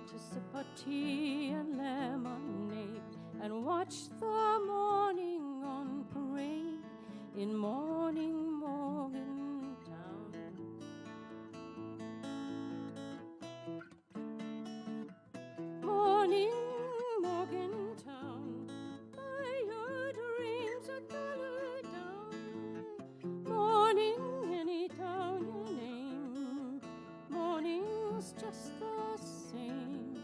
Q: to sip our tea and lemonade and watch the morning on parade in morning Morgantown. Morning Morgantown, are your dreams a dollar down? Morning, any town you name, morning's just the same.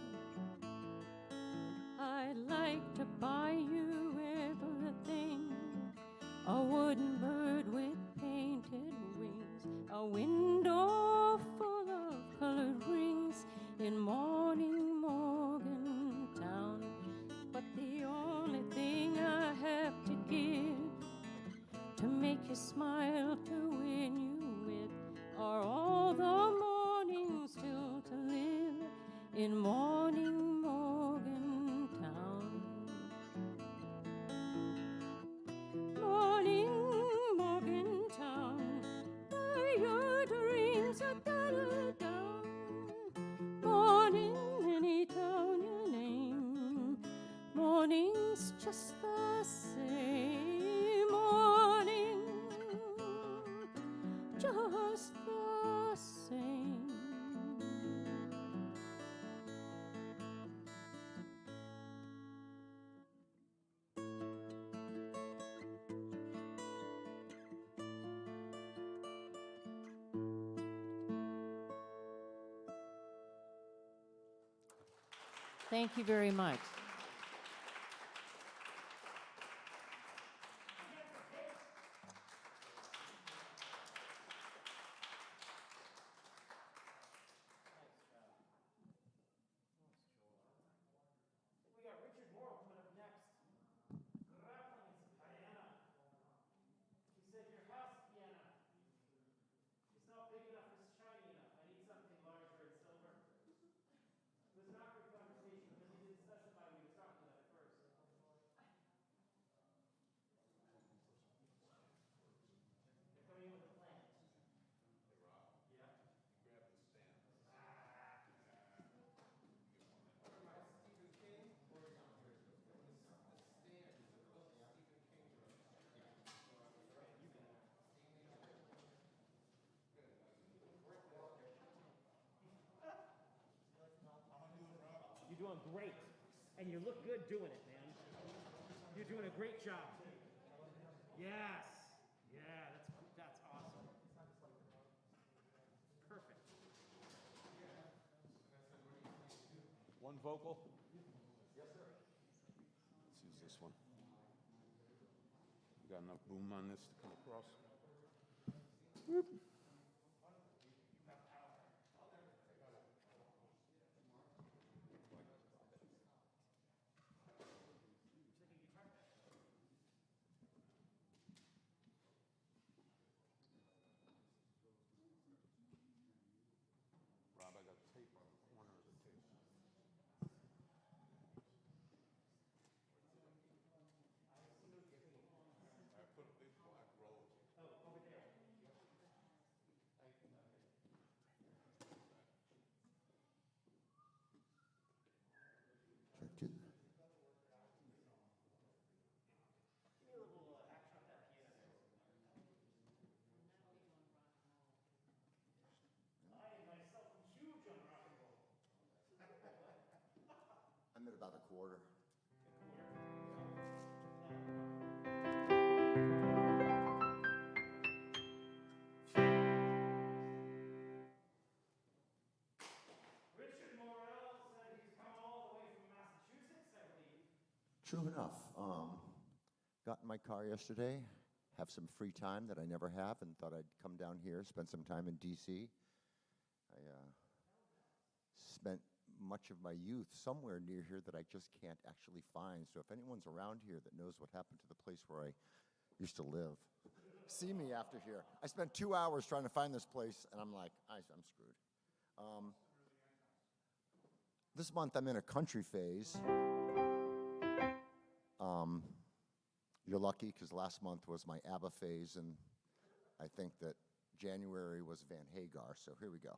Q: I'd like to buy you everything, a wooden bird with painted wings, a window full of colored rings in morning Morgantown. But the only thing I have to give to make you smile, to win you with, are all the mornings still to live in morning Morgantown. Morning Morgantown, are your dreams a dollar down? Morning, any town you name, morning's just the same. Morning, just the same. Thank you very much.
B: You're doing great. And you look good doing it, man. You're doing a great job. Yes. Yeah, that's awesome. Perfect.
C: One vocal? Yes, sir. Let's use this one. You got enough boom on this to come across? Whoop. Rob, I got tape on the corner of the tape. I put a big black roll. Oh, over there.
M: Check it. I'm at about a quarter.
B: Richard Morrell said he's come all the way from Massachusetts, I believe.
M: True enough. Got in my car yesterday, have some free time that I never have, and thought I'd come down here, spend some time in D.C. I spent much of my youth somewhere near here that I just can't actually find. So if anyone's around here that knows what happened to the place where I used to live, see me after here. I spent 2 hours trying to find this place, and I'm like, I'm screwed. This month I'm in a country phase. You're lucky because last month was my ABBA phase, and I think that January was Van Hagar, so here we go.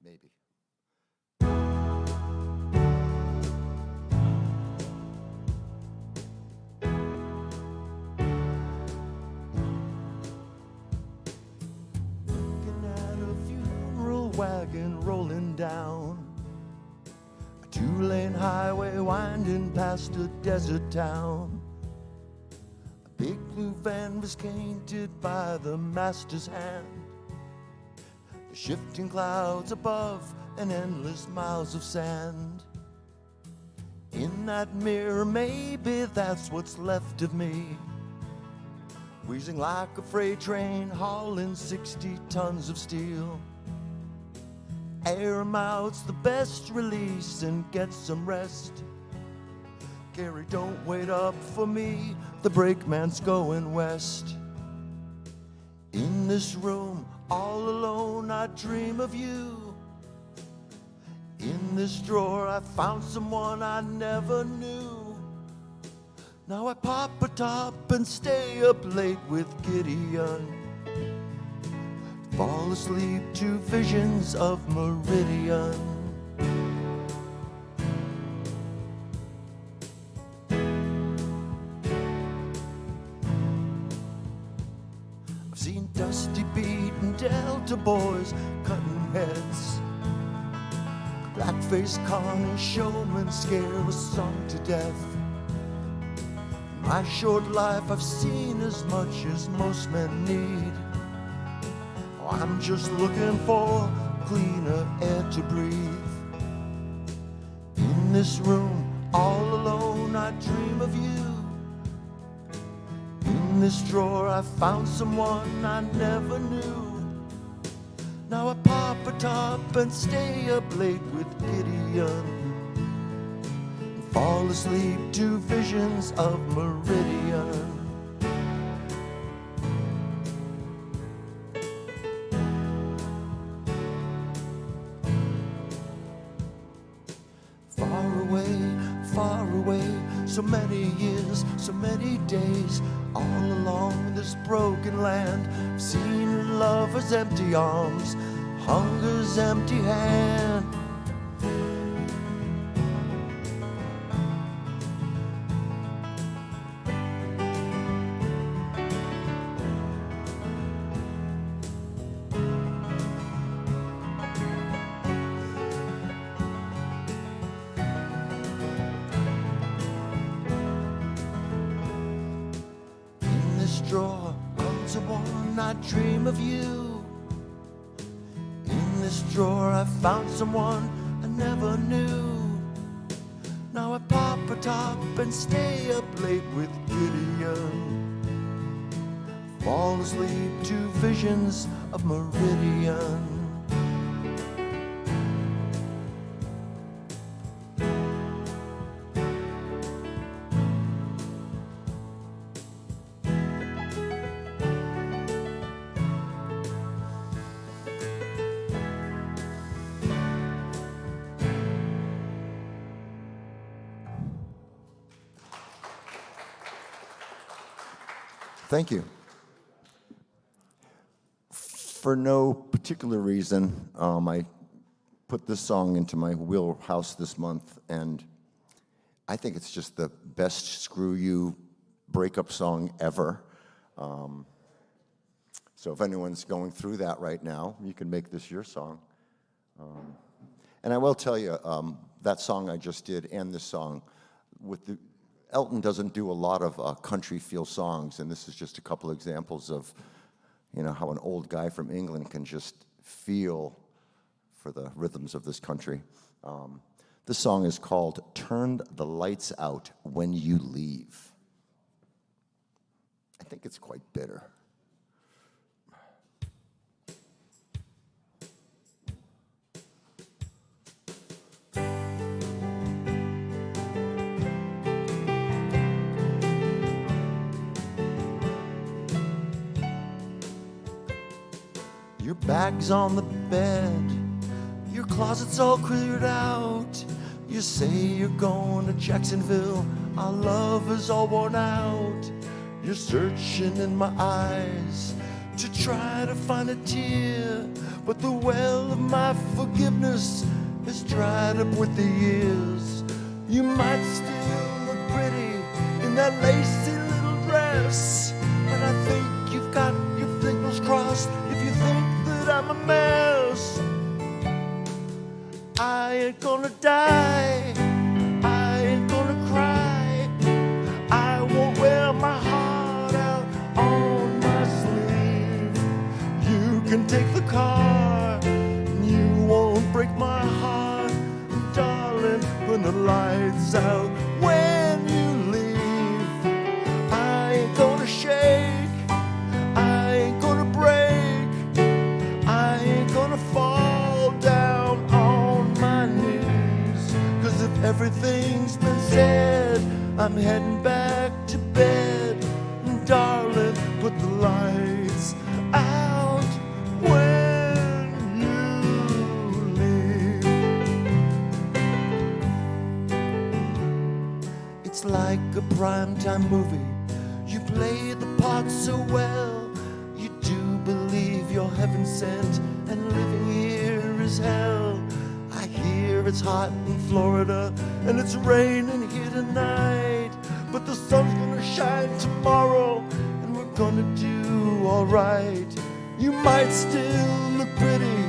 M: Maybe. Looking at a funeral wagon rolling down a two-lane highway winding past a desert town. A big blue van was painted by the master's hand. The shifting clouds above and endless miles of sand. In that mirror, maybe that's what's left of me, wheezing like a freight train hauling 60 tons of steel. Air 'em out's the best release and get some rest. Gary, don't wait up for me, the brakeman's going west. In this room, all alone, I dream of you. In this drawer, I found someone I never knew. Now I pop a top and stay up late with Gideon. Fall asleep to visions of Meridian. I've seen Dusty Beat and Delta boys cutting heads. Blackface Connie showman scare a son to death. In my short life I've seen as much as most men need. Oh, I'm just looking for cleaner air to breathe. In this room, all alone, I dream of you. In this drawer I found someone I never knew. Now I pop a top and stay up late with Gideon, and fall asleep to visions of Meridian. Far away, so many years, so many days, all along this broken land. I've seen lovers' empty arms, hunger's empty hand.
R: when I dream of you. In this drawer I found someone I never knew. Now I pop a top and stay up late with Gideon. Fall asleep to visions of Meridian. Thank you. For no particular reason, I put this song into my wheelhouse this month, and I think it's just the best screw you breakup song ever. So if anyone's going through that right now, you can make this your song. And I will tell you, that song I just did and this song, Elton doesn't do a lot of country feel songs, and this is just a couple examples of, you know, how an old guy from England can just feel for the rhythms of this country. This song is called "Turn the Lights Out When You Leave." I think it's quite bitter. Your bag's on the bed, your closet's all cleared out. You say you're going to Jacksonville, our love is all worn out. You're searching in my eyes to try to find a tear, but the well of my forgiveness is dried up with the years. You might still look pretty in that lacy little dress, but I think you've got your fingers crossed if you think that I'm a mess. I ain't gonna die, I ain't gonna cry, I won't wear my heart out on my sleeve. You can take the car, you won't break my heart, darling, when the lights out when you leave. I ain't gonna shake, I ain't gonna break, I ain't gonna fall down on my knees. 'Cause if everything's been said, I'm heading back to bed. Darling, put the lights out when you leave. It's like a primetime movie. You play the part so well. You do believe you're heaven sent and living here is hell. I hear it's hot in Florida and it's raining here tonight, but the sun's gonna shine tomorrow and we're gonna do alright. You might still look pretty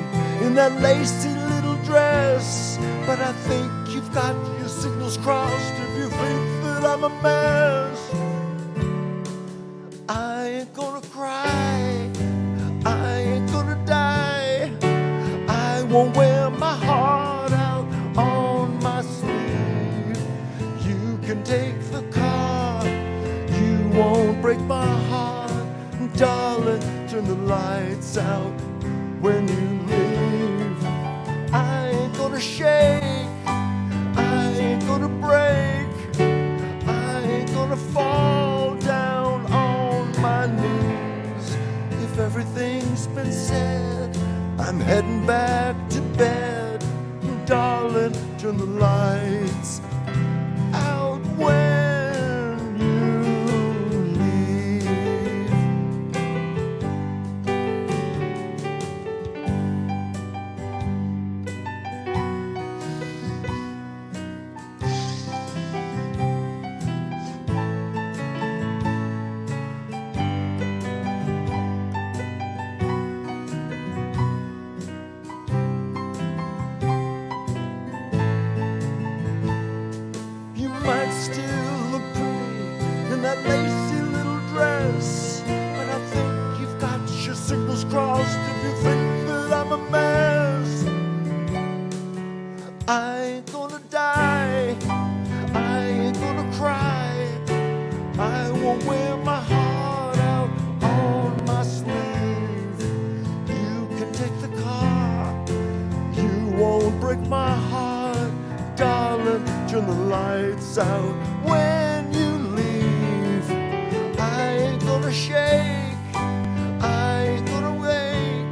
R: in that lacy little dress, but I think you've got your signals crossed if you think that I'm a mess. I ain't gonna cry, I ain't gonna die, I won't wear my heart out on my sleeve. You can take the car, you won't break my heart. Darling, turn the lights out when you leave. I ain't gonna shake, I ain't gonna break, I ain't gonna fall down on my knees. If everything's been said, I'm heading back to bed. Darling, turn the lights out when you leave. You might still lights out when you leave. I ain't gonna shake, I ain't gonna wake,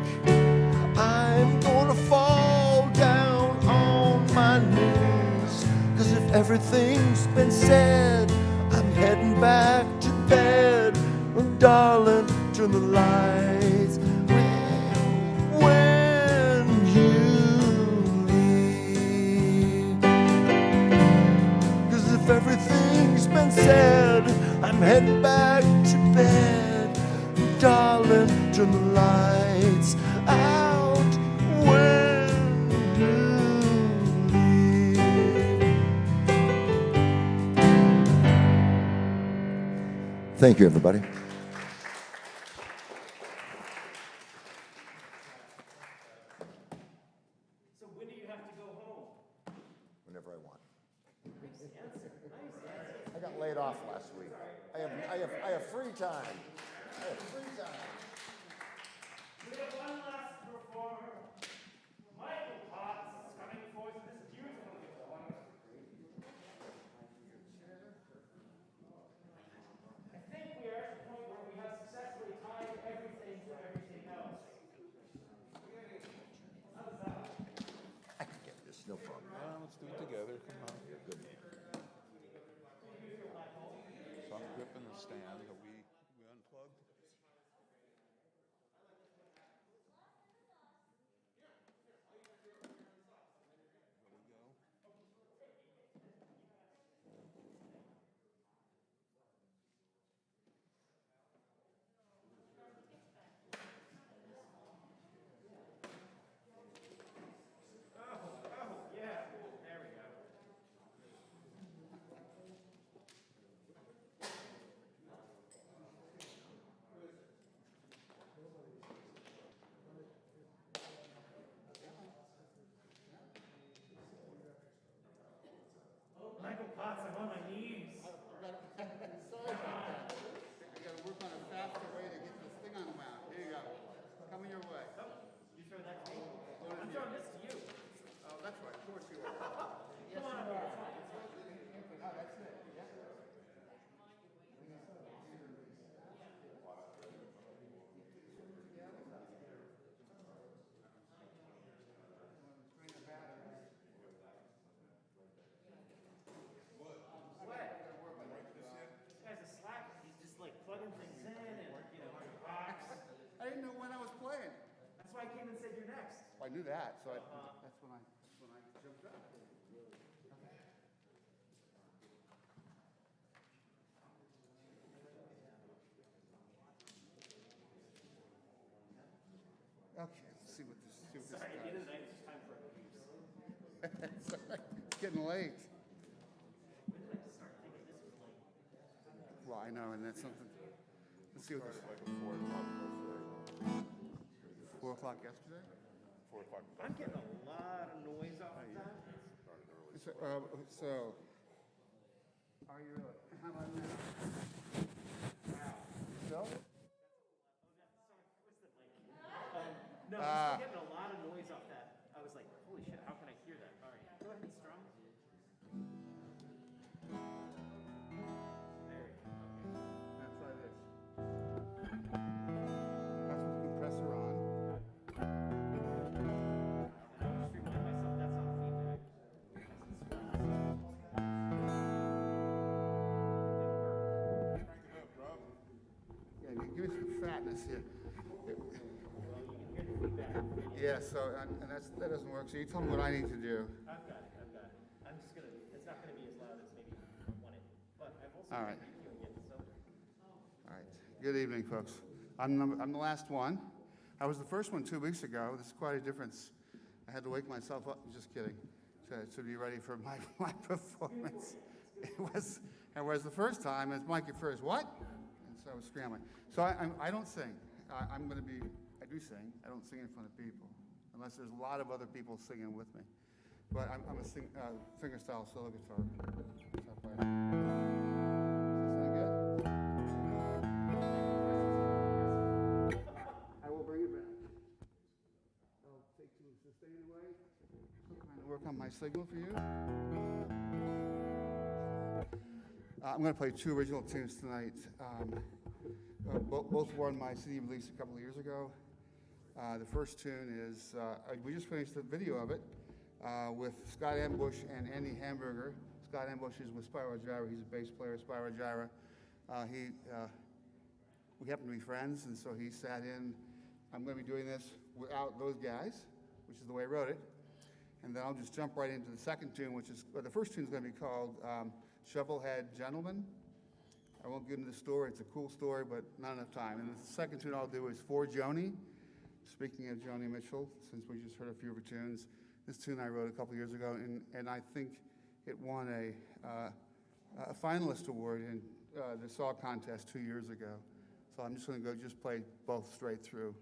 R: I'm gonna fall down on my knees. 'Cause if everything's been said, I'm heading back to bed. Oh, darling, turn the lights when you leave. 'Cause if everything's been said, I'm heading back to bed. Darling, turn the lights out when you leave. Thank you, everybody.
B: So when do you have to go home?
R: Whenever I want. I got laid off last week. I have free time. I have free time.
B: We have one last performer. Michael Potts is coming forth with this beautiful song. I think we are at the point where we have successfully tied everything to everything else. How does that?
R: I can get this, no problem.
C: Let's do it together. Come on.
R: You're a good man.
C: So I'm gripping the stand. Are we unplugged?
B: Yeah, there we go. Michael Potts, I'm on my knees.
S: Sorry about that. I gotta work on a faster way to get this thing unwound. Here you go. Coming your way.
B: You throw that to me? I'm throwing this to you.
S: Oh, that's right. Of course you are.
B: Come on up here. It's fine.
S: Oh, that's it. Yeah.
B: This guy's a slacker. He's just like plugging things in and, you know, rocks.
S: I didn't know when I was playing.
B: That's why I came and said you're next.
S: Well, I knew that, so that's when I jumped up. Okay, let's see what this.
B: Sorry, at the end of the night, it's just time for abuse.
S: It's getting late.
B: When did I start thinking this was late?
S: Well, I know, and that's something. Let's see what this.
C: Like at 4 o'clock yesterday.
S: 4 o'clock yesterday.
C: 4 o'clock.
B: I'm getting a lot of noise off of that.
S: So, are you really? How about now?
B: Wow.
S: So?
B: No, I'm still getting a lot of noise off that. I was like, holy shit, how can I hear that? All right, go ahead and strum. There we go.
S: Now try this. That's with the compressor on.
B: And I just remind myself that's on feedback.
S: Yeah, give me some fatness here. Yeah, so, and that doesn't work, so you tell me what I need to do.
B: I've got it. I'm just gonna, it's not gonna be as loud as maybe you want it, but I've also
S: All right.
B: been reviewing it, so.
S: All right. Good evening, folks. I'm the last one. I was the first one 2 weeks ago. This is quite a difference. I had to wake myself up, just kidding, to be ready for my performance. Whereas the first time, it's Mike, your first, what? And so I was scrambling. So I don't sing. I do sing. I don't sing in front of people, unless there's a lot of other people singing with me. But I'm a fingerstyle solo guitar player. Does that sound good? I will bring it back. I'll take some sustain away. Trying to work on my signal for you. I'm going to play two original tunes tonight. Both were on my CD release a couple of years ago. The first tune is, we just finished the video of it with Scott Ambush and Andy Hamburger. Scott Ambush is with Spyro Gyra. He's a bass player, Spyro Gyra. We happen to be friends, and so he sat in. I'm going to be doing this without those guys, which is the way I wrote it. And then I'll just jump right into the second tune, which is, the first tune is going to be called Shovelhead Gentleman. I won't get into the story. It's a cool story, but not enough time. And the second tune I'll do is For Joni. Speaking of Joni Mitchell, since we just heard a few of her tunes, this tune I wrote a couple years ago, and I think it won a finalist award in the Saw contest 2 years ago. So I'm just going to go just play both straight through.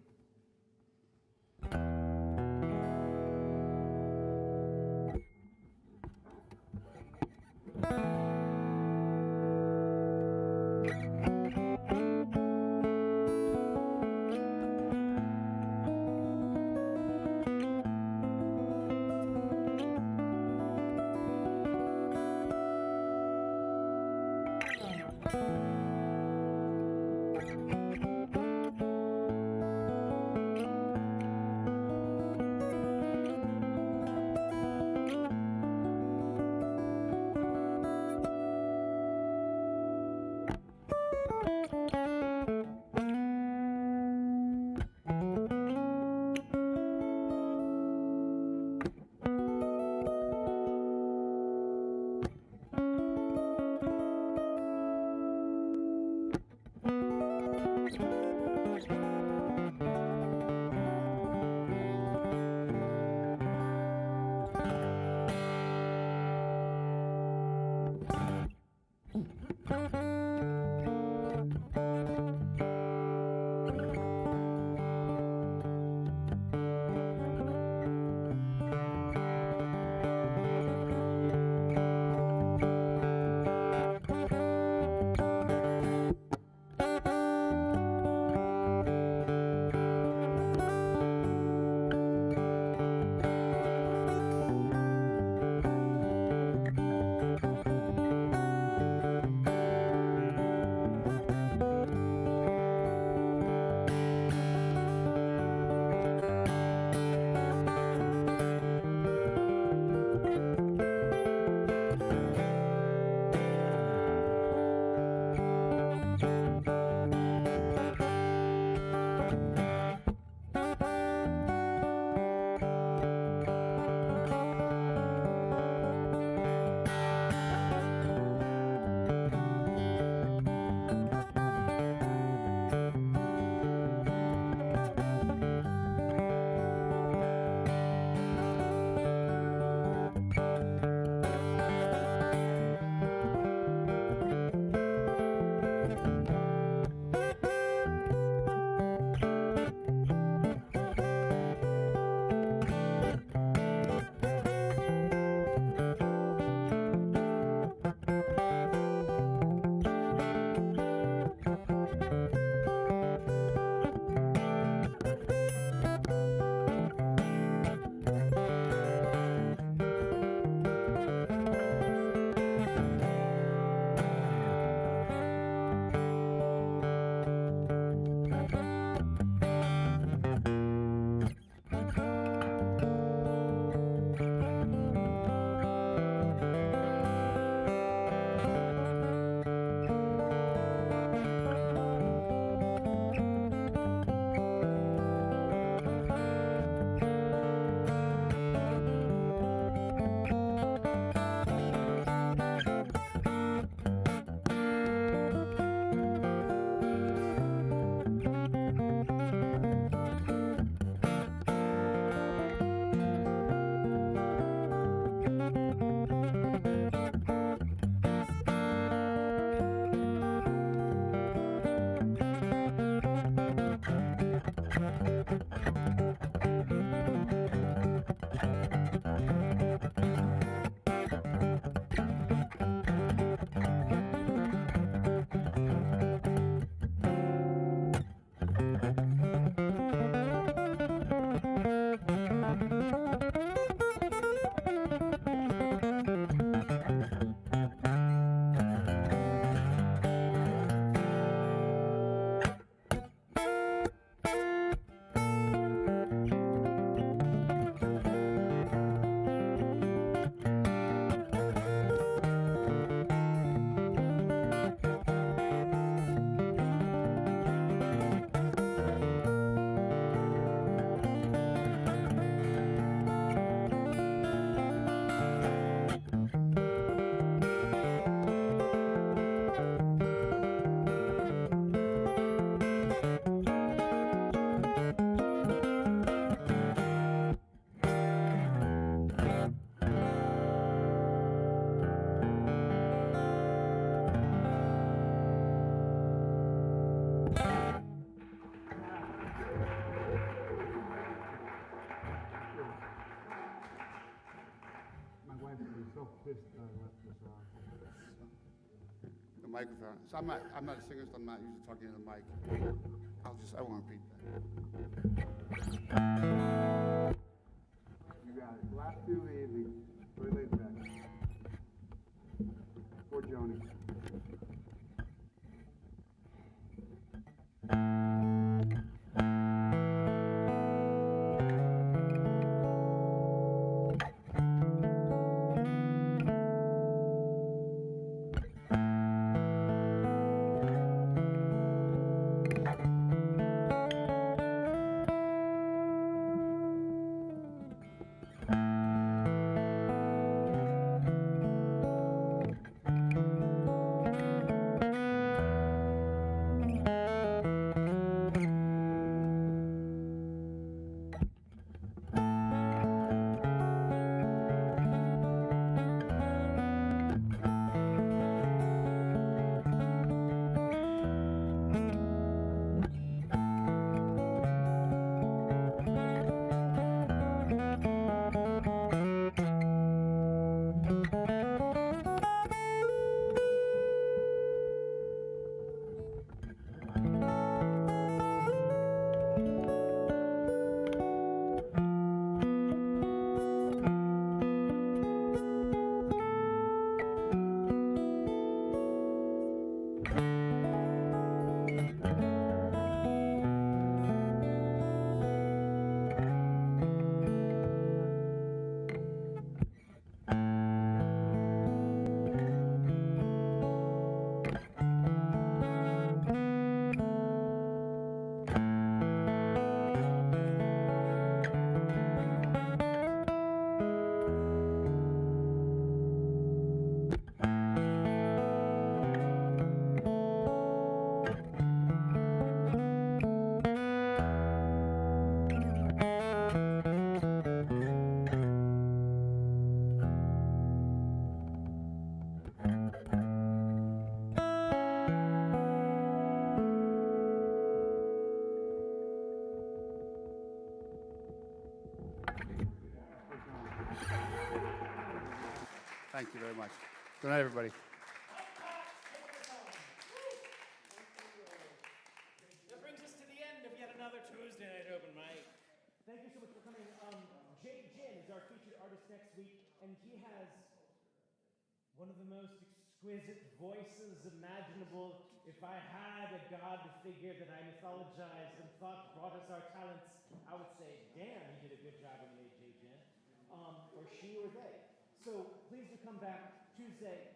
S: microphone. So I'm not a singer, so I'm not usually talking into the mic. I won't repeat that. You got it. Last two of the evening. Very laid back. For Joni. Thank you very much. Good night, everybody.
B: That brings us to the end of yet another Tuesday night open mic. Thank you so much for coming. Jake Jin is our featured artist next week, and he has one of the most exquisite voices imaginable. If I had a god figure that I mythologized and thought brought us our talents, I would say, damn, he did a good job when he made Jake Jin. Or she or they. So please do come back Tuesday.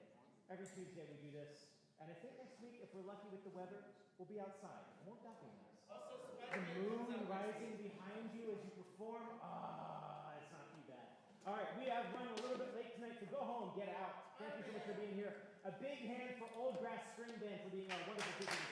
B: Every Tuesday we do this. And I think next week, if we're lucky with the weather, we'll be outside. Won't that be nice? The moon rising behind you as you perform. It's not too bad. All right, we have run a little bit late tonight, so go home, get out. Thank you so much for being here. A big hand for Oldgrass Stringband for being our wonderful featured